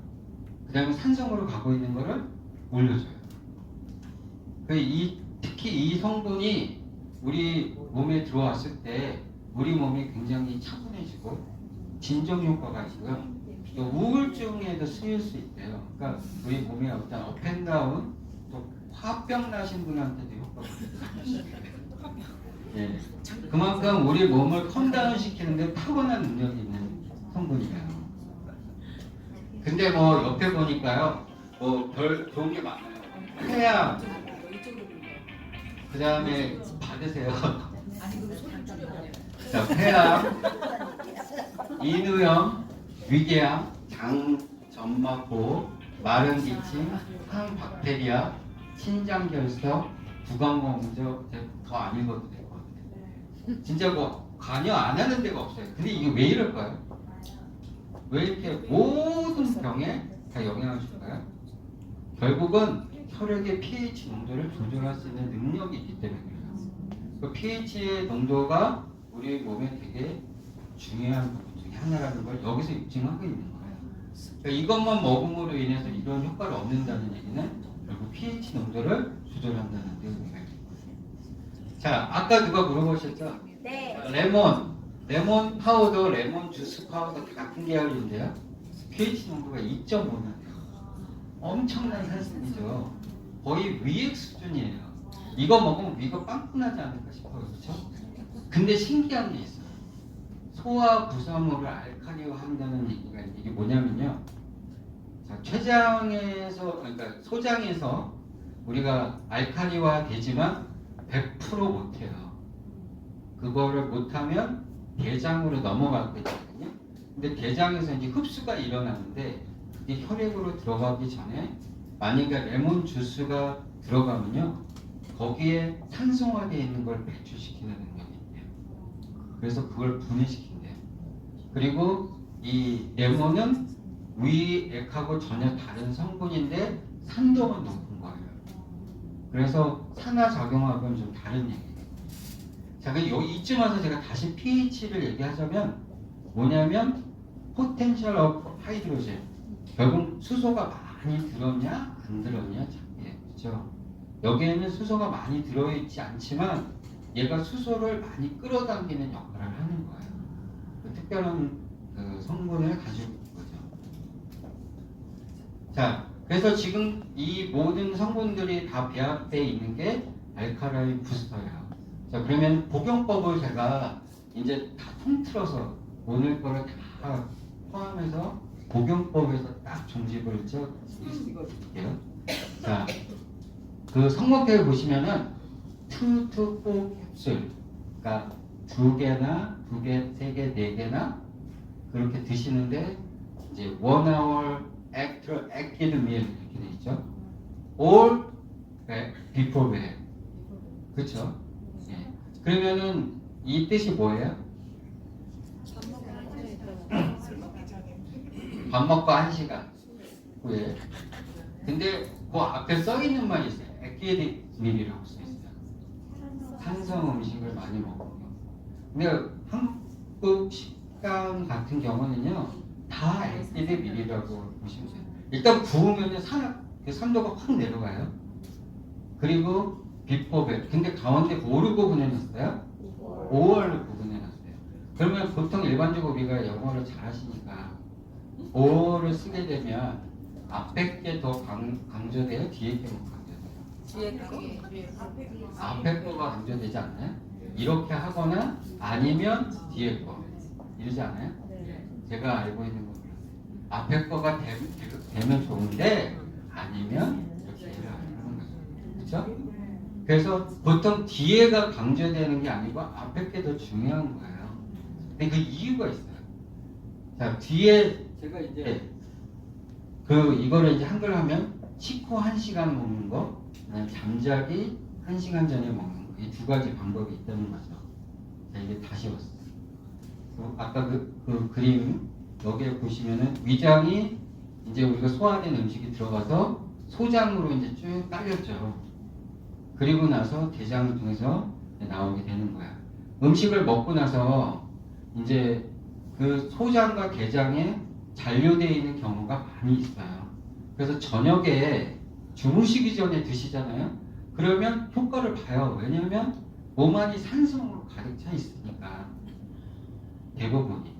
그 다음에 산성으로 가고 있는 거를 올려줘요. 특히 이 성분이 우리 몸에 들어왔을 때 우리 몸이 굉장히 차분해지고 진정 효과가 있고요, 또 우울증에도 쓰일 수 있대요. 그러니까 우리 몸에 어떤 업앤다운, 또 화병 나신 분한테도 효과가 있어요. 예, 그만큼 우리 몸을 컴다운 시키는데 타고난 능력이 있는 성분이에요. 근데 뭐 옆에 보니까요, 별 좋은 게 많아요. 해양, 그 다음에 받으세요. 자, 폐암, 인후염, 위궤양, 장점막고, 마른 기침, 항박테리아, 신장결석, 구강공조. 더 안 읽어도 될 것 같아요. 진짜 뭐 관여 안 하는 데가 없어요. 근데 이게 왜 이럴까요? 왜 이렇게 모든 병에 다 영향을 줄까요? 결국은 혈액의 pH 농도를 조절할 수 있는 능력이 있기 때문에 그래요. 그 pH의 농도가 우리 몸에 되게 중요한 부분 중에 하나라는 걸 여기서 입증하고 있는 거예요. 그러니까 이것만 먹음으로 인해서 이런 효과를 얻는다는 얘기는 결국 pH 농도를 조절한다는 데 의미가 있는 거예요. 자, 아까 누가 물어보셨죠? 네. 레몬 파우더, 레몬 주스 파우더 같은 계열인데요, pH 농도가 2.5나요. 엄청난 산성이죠. 거의 위액 수준이에요. 이거 먹으면 위가 빵꾸나지 않을까 싶어요. 그렇죠? 근데 신기한 게 있어요. 소화 부산물을 알칼리화한다는 얘기가, 이게 뭐냐면요, 자, 그러니까 소장에서 우리가 알칼리화 되지만 100% 못해요. 그거를 못하면 대장으로 넘어가게 되거든요. 근데 대장에서 이제 흡수가 일어나는데, 이게 혈액으로 들어가기 전에 만약에 레몬 주스가 들어가면요, 거기에 산성화되어 있는 걸 배출시키는 능력이 있대요. 그래서 그걸 분해시킨대요. 그리고 이 레몬은 위액하고 전혀 다른 성분인데 산도가 높은 거예요. 그래서 산화작용하고는 좀 다른 얘기예요. 자, 이쯤 와서 제가 다시 pH를 얘기하자면 뭐냐면 포텐셜 오브 하이드로젠. 결국 수소가 많이 들었냐 안 들었냐 차이예요. 그렇죠? 여기에는 수소가 많이 들어있지 않지만 얘가 수소를 많이 끌어당기는 역할을 하는 거예요. 그 특별한 성분을 가지고 있는 거죠. 자, 그래서 지금 이 모든 성분들이 다 배합되어 있는 게 알칼라인 부스터예요. 자, 그러면 복용법을 제가 이제 다 통틀어서 오늘 거를 다 포함해서 복용법에서 딱 종집을 찍어드릴게요. 자, 그 성목표에 보시면은 2 to 4 캡슐, 그러니까 2개나 2개, 3개, 4개나 그렇게 드시는데 이제 1 hour after acid meal 이렇게 돼 있죠. Or before bed. 그렇죠? 예. 그러면은 이 뜻이 뭐예요? 밥 먹고 1시간 후에. 근데 그 앞에 써 있는 말이 있어요. 액기드 밀이라고 써 있어요. 산성 음식을 많이 먹으면. 근데 한국 식당 같은 경우는요, 다 액기드 밀이라고 보시면 돼요. 일단 구우면 산도가 확 내려가요. 그리고 비법에 근데 가운데 뭐를 구분해놨어요? 5월을 구분해놨어요. 그러면 보통 일반적으로 우리가 영어를 잘하시니까 5월을 쓰게 되면 앞에 게 더 강조돼요? 뒤에 게 더 강조돼요? 뒤에 거? 앞에 거가 강조되지 않나요? 이렇게 하거나 아니면 뒤에 거 이러지 않아요? 제가 알고 있는 건 앞에 거가 되면 좋은데 아니면 이렇게 하는 거죠. 그렇죠? 그래서 보통 뒤에가 강조되는 게 아니고 앞에 게 더 중요한 거예요. 근데 그 이유가 있어요. 자, 뒤에 제가 이제 이거를 이제 한글 하면 식후 1시간 먹는 거, 그다음에 잠자기 1시간 전에 먹는 거, 이 두 가지 방법이 있다는 거죠. 자, 이게 다시 왔어요. 아까 그 그림 여기에 보시면은 위장이 이제 우리가 소화된 음식이 들어가서 소장으로 이제 쭉 딸렸죠. 그리고 나서 대장을 통해서 나오게 되는 거야. 음식을 먹고 나서 이제 그 소장과 대장에 잔류되어 있는 경우가 많이 있어요. 그래서 저녁에 주무시기 전에 드시잖아요. 그러면 효과를 봐요. 왜냐하면 몸 안이 산성으로 가득 차 있으니까 대부분이.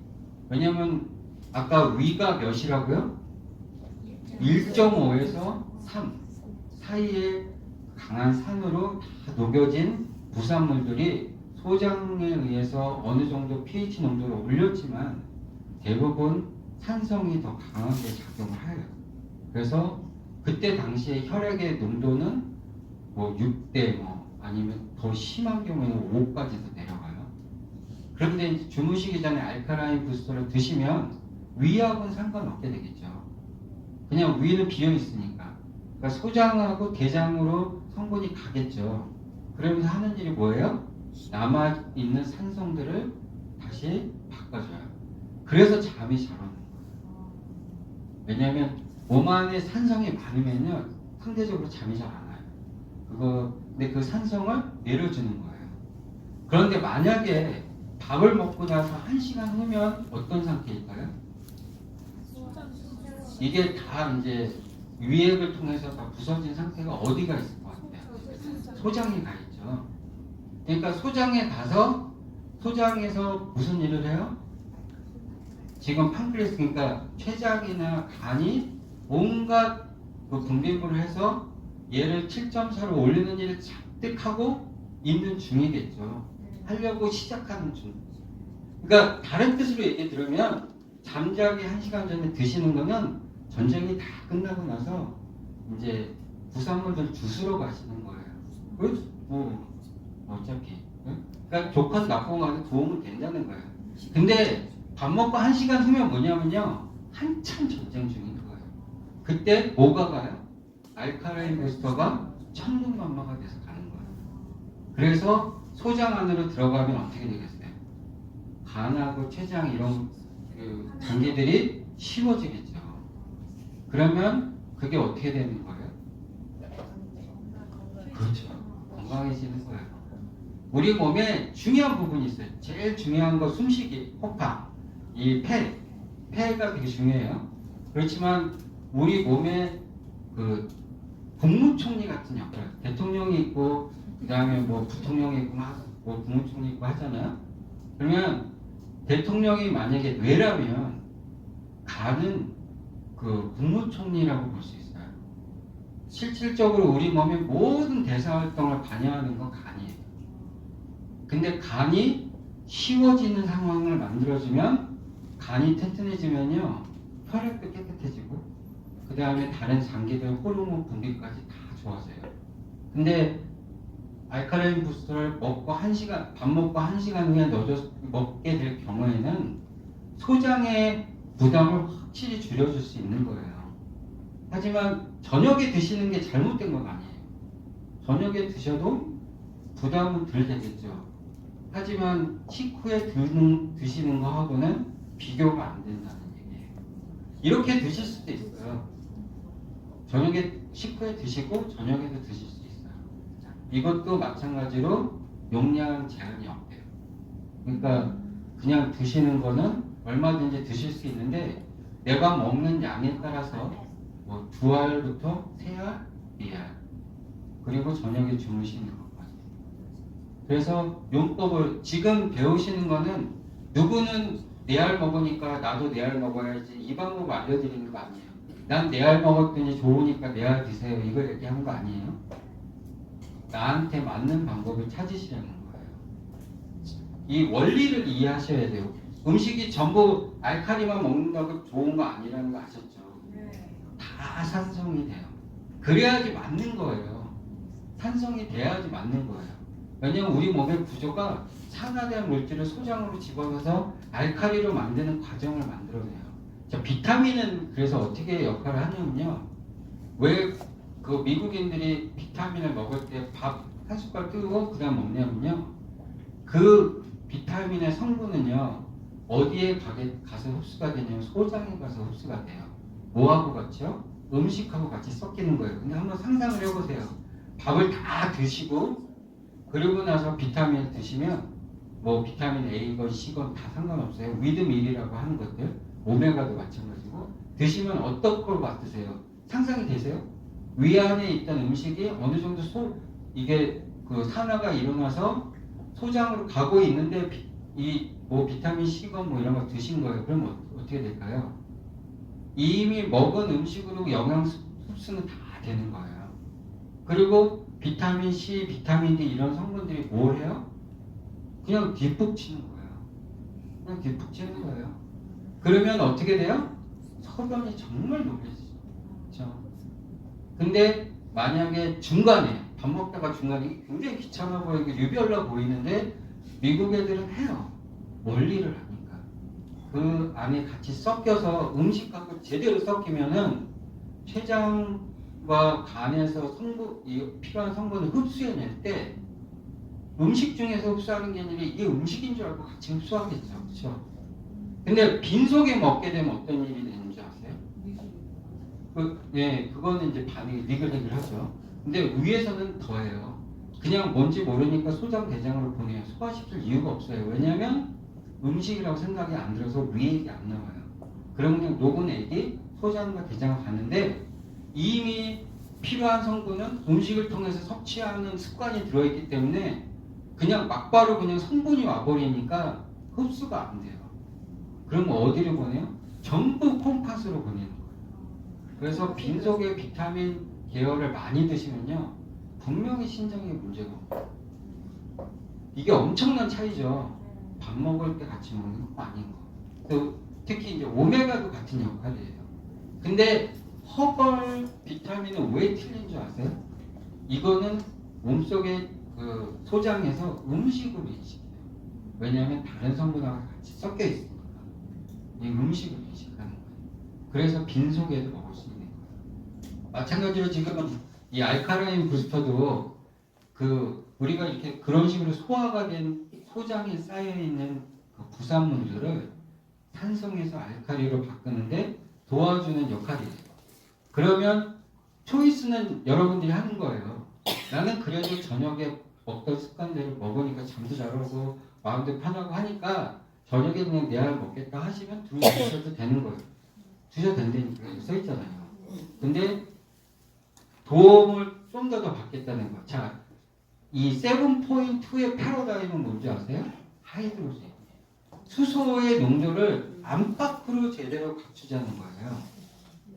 왜냐하면 아까 위가 몇이라고요? 1.5에서 3 사이에 강한 산으로 다 녹여진 부산물들이 소장에 의해서 어느 정도 pH 농도를 올렸지만 대부분 산성이 더 강하게 작용을 해요. 그래서 그때 당시에 혈액의 농도는 뭐 6대 아니면 더 심한 경우에는 5까지도 내려가요. 그런데 이제 주무시기 전에 알카라인 부스터를 드시면 위하고는 상관없게 되겠죠. 그냥 위는 비어 있으니까. 그러니까 소장하고 대장으로 성분이 가겠죠. 그러면서 하는 일이 뭐예요? 남아있는 산성들을 다시 바꿔줘요. 그래서 잠이 잘 오는 거예요. 왜냐하면 몸 안에 산성이 많으면요 상대적으로 잠이 잘 안 와요. 근데 그 산성을 내려주는 거예요. 그런데 만약에 밥을 먹고 나서 1시간 후면 어떤 상태일까요? 이게 다 이제 위액을 통해서 다 부서진 상태가 어디가 있을 것 같아요? 소장에 가 있죠. 그러니까 소장에 가서 소장에서 무슨 일을 해요? 지금 판크레스 그러니까 췌장이나 간이 온갖 그 분비물을 해서 얘를 7.4로 올리는 일을 잔뜩 하고 있는 중이겠죠. 하려고 시작하는 중. 그러니까 다른 뜻으로 얘기 들으면 잠자기 1시간 전에 드시는 거는 전쟁이 다 끝나고 나서 이제 부산물들 주스러 가시는 거예요. 뭐 어차피. 그러니까 좋건 나쁜 간에 도움은 된다는 거예요. 근데 밥 먹고 1시간 후면 뭐냐면요 한참 전쟁 중인 거예요. 그때 뭐가 가요? 알카라인 부스터가 천군만마가 돼서 가는 거예요. 그래서 소장 안으로 들어가면 어떻게 되겠어요? 간하고 췌장 이런 그 단계들이 쉬워지겠죠. 그러면 그게 어떻게 되는 거예요? 그렇죠. 건강해지는 거예요. 우리 몸에 중요한 부분이 있어요. 제일 중요한 거 숨쉬기, 호흡, 이 폐가 되게 중요해요. 그렇지만 우리 몸에 그 국무총리 같은 역할, 대통령이 있고 그 다음에 뭐 부통령이 있고 뭐 국무총리 있고 하잖아요. 그러면 대통령이 만약에 뇌라면 간은 그 국무총리라고 볼 수 있어요. 실질적으로 우리 몸의 모든 대사 활동을 관여하는 건 간이에요. 근데 간이 쉬워지는 상황을 만들어주면 간이 튼튼해지면요 혈액도 깨끗해지고 그 다음에 다른 장기들 호르몬 분비까지 다 좋아져요. 근데 알카라인 부스터를 먹고 1시간, 밥 먹고 1시간 후에 먹게 될 경우에는 소장의 부담을 확실히 줄여줄 수 있는 거예요. 하지만 저녁에 드시는 게 잘못된 건 아니에요. 저녁에 드셔도 부담은 덜 되겠죠. 하지만 식후에 드시는 거하고는 비교가 안 된다는 얘기예요. 이렇게 드실 수도 있어요. 저녁에 식후에 드시고 저녁에도 드실 수 있어요. 이것도 마찬가지로 용량 제한이 없대요. 그러니까 그냥 드시는 거는 얼마든지 드실 수 있는데 내가 먹는 양에 따라서 뭐 2알부터 3알, 4알 그리고 저녁에 주무시는 것까지. 그래서 용법을 지금 배우시는 거는 누구는 4알 먹으니까 나도 4알 먹어야지 이 방법 알려드리는 거 아니에요. 난 4알 먹었더니 좋으니까 4알 드세요. 이걸 얘기한 거 아니에요. 나한테 맞는 방법을 찾으시라는 거예요. 이 원리를 이해하셔야 돼요. 음식이 전부 알칼리만 먹는다고 좋은 거 아니라는 거 아셨죠? 다 산성이 돼요. 그래야지 맞는 거예요. 산성이 돼야지 맞는 거예요. 왜냐면 우리 몸의 구조가 산화된 물질을 소장으로 집어넣어서 알칼리로 만드는 과정을 만들어내요. 자, 비타민은 그래서 어떻게 역할을 하냐면요. 왜 그 미국인들이 비타민을 먹을 때 밥 한 숟갈 뜨고 그 다음 먹냐면요. 그 비타민의 성분은요. 어디에 가서 흡수가 되냐면 소장에 가서 흡수가 돼요. 뭐하고 같이요? 음식하고 같이 섞이는 거예요. 근데 한번 상상을 해보세요. 밥을 다 드시고 그리고 나서 비타민을 드시면 뭐 비타민 A건 C건 다 상관없어요. 위드밀이라고 하는 것들 오메가도 마찬가지고 드시면 어떤 걸 맡으세요? 상상이 되세요? 위 안에 있던 음식이 어느 정도 이게 그 산화가 일어나서 소장으로 가고 있는데 이 뭐 비타민 C건 뭐 이런 거 드신 거예요. 그럼 어떻게 될까요? 이미 먹은 음식으로 영양 흡수는 다 되는 거예요. 그리고 비타민 C, 비타민 D 이런 성분들이 뭘 해요? 그냥 뒷북 치는 거예요. 그냥 뒷북 치는 거예요. 그러면 어떻게 돼요? 소변이 정말 높아지죠. 그렇죠? 근데 만약에 중간에 밥 먹다가 중간에 굉장히 귀찮아 보이고 유별나 보이는데 미국 애들은 해요. 원리를 하니까. 그 안에 같이 섞여서 음식하고 제대로 섞이면은 췌장과 간에서 필요한 성분을 흡수해낼 때 음식 중에서 흡수하는 게 아니라 이게 음식인 줄 알고 같이 흡수하겠죠. 그렇죠? 근데 빈속에 먹게 되면 어떤 일이 되는지 아세요? 그거는 이제 반응이 니글니글 하죠. 근데 위에서는 더해요. 그냥 뭔지 모르니까 소장 대장으로 보내요. 소화시킬 이유가 없어요. 왜냐하면 음식이라고 생각이 안 들어서 위액이 안 나와요. 그럼 그냥 녹은 액이 소장과 대장을 가는데 이미 필요한 성분은 음식을 통해서 섭취하는 습관이 들어있기 때문에 그냥 막바로 그냥 성분이 와버리니까 흡수가 안 돼요. 그럼 어디로 보내요? 전부 콩팥으로 보내는 거예요. 그래서 빈속에 비타민 계열을 많이 드시면요. 분명히 신장에 문제가 옵니다. 이게 엄청난 차이죠. 밥 먹을 때 같이 먹는 거 아닌 거. 또 특히 이제 오메가도 같은 역할이에요. 근데 허벌 비타민은 왜 틀린 줄 아세요? 이거는 몸속에 그 소장에서 음식으로 인식해요. 왜냐하면 다른 성분하고 같이 섞여 있으니까. 이 음식으로 인식하는 거예요. 그래서 빈속에도 먹을 수 있는 거예요. 마찬가지로 지금 이 알카라인 부스터도 우리가 이렇게 그런 식으로 소화가 된 소장에 쌓여있는 그 부산물들을 산성에서 알칼리로 바꾸는데 도와주는 역할이에요. 그러면 초이스는 여러분들이 하는 거예요. 나는 그래도 저녁에 먹던 습관대로 먹으니까 잠도 잘 오고 마음도 편하고 하니까 저녁에 그냥 내 알 먹겠다 하시면 드셔도 되는 거예요. 드셔도 된다니까 써있잖아요. 근데 도움을 좀 더 받겠다는 거. 자, 이 7.2의 패러다임은 뭔지 아세요? 하이드로젠이에요. 수소의 농도를 안팎으로 제대로 갖추자는 거예요.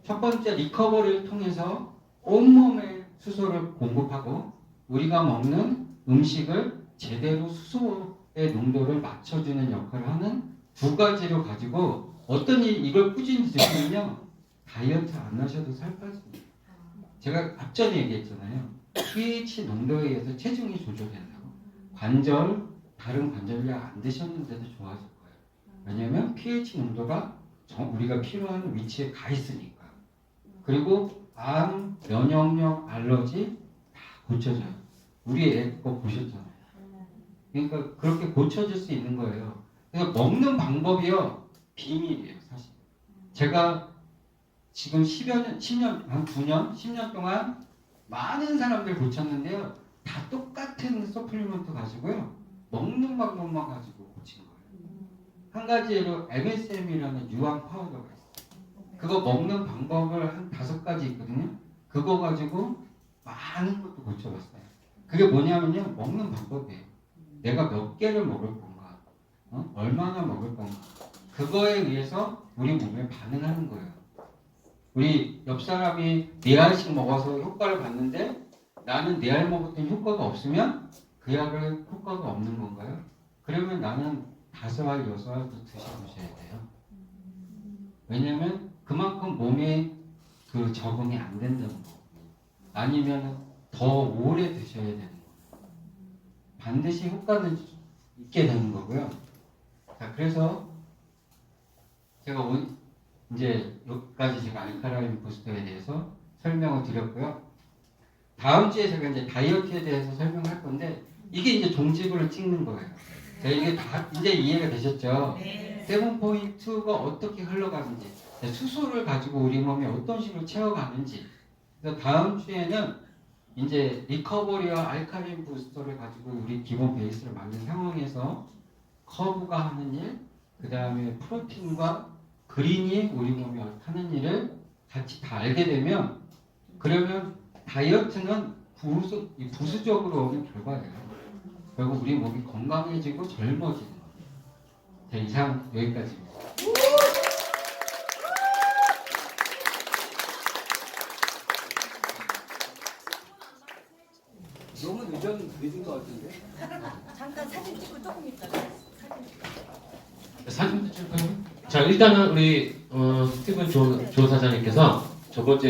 첫 번째 리커버리를 통해서 온몸에 수소를 공급하고 우리가 먹는 음식을 제대로 수소의 농도를 맞춰주는 역할을 하는 두 가지로 가지고 이걸 꾸준히 드시면요 다이어트 안 하셔도 살 빠집니다. 제가 앞전에 얘기했잖아요. pH 농도에 의해서 체중이 조절된다고. 다른 관절약 안 드셨는데도 좋아질 거예요. 왜냐하면 pH 농도가 우리가 필요한 위치에 가 있으니까. 그리고 암, 면역력, 알러지 다 고쳐져요. 우리 애 거 보셨잖아요. 그러니까 그렇게 고쳐질 수 있는 거예요. 그래서 먹는 방법이요 비밀이에요 사실. 제가 지금 10년 동안 많은 사람들 고쳤는데요. 다 똑같은 서플리먼트 가지고요. 먹는 방법만 가지고 고친 거예요. 한 가지 예로 MSM이라는 유황 파우더가 있어요. 그거 먹는 방법을 한 5가지 있거든요. 그거 가지고 많은 것도 고쳐봤어요. 그게 뭐냐면요. 먹는 방법이에요. 내가 몇 개를 먹을 건가, 얼마나 먹을 건가. 그거에 의해서 우리 몸에 반응하는 거예요. 우리 옆 사람이 4알씩 먹어서 효과를 봤는데 나는 4알 먹었더니 효과가 없으면 그 약을 효과가 없는 건가요? 그러면 나는 5알, 6알도 드셔보셔야 돼요. 왜냐면 그만큼 몸에 그 적응이 안 된다는 거고 아니면 더 오래 드셔야 되는 거예요. 반드시 효과는 있게 되는 거고요. 자, 그래서 제가 이제 여기까지 제가 알카라인 부스터에 대해서 설명을 드렸고요. 다음 주에 제가 이제 다이어트에 대해서 설명할 건데 이게 이제 종지부를 찍는 거예요. 자, 이게 다 이제 이해가 되셨죠? 네. 7.2가 어떻게 흘러가는지, 수소를 가지고 우리 몸이 어떤 식으로 채워가는지. 그래서 다음 주에는 이제 리커버리와 알카린 부스터를 가지고 우리 기본 베이스를 만든 상황에서 커브가 하는 일, 그 다음에 프로틴과 그린이 우리 몸이 하는 일을 같이 다 알게 되면 그러면 다이어트는 부수적으로 오는 결과예요. 결국 우리 몸이 건강해지고 젊어지는 거예요. 자, 이상 여기까지입니다. 너무 늦은 것 같은데? 잠깐 사진 찍고 조금 있다가 사진도 찍을까요? 자, 일단은 우리 스티븐 조 사장님께서 첫 번째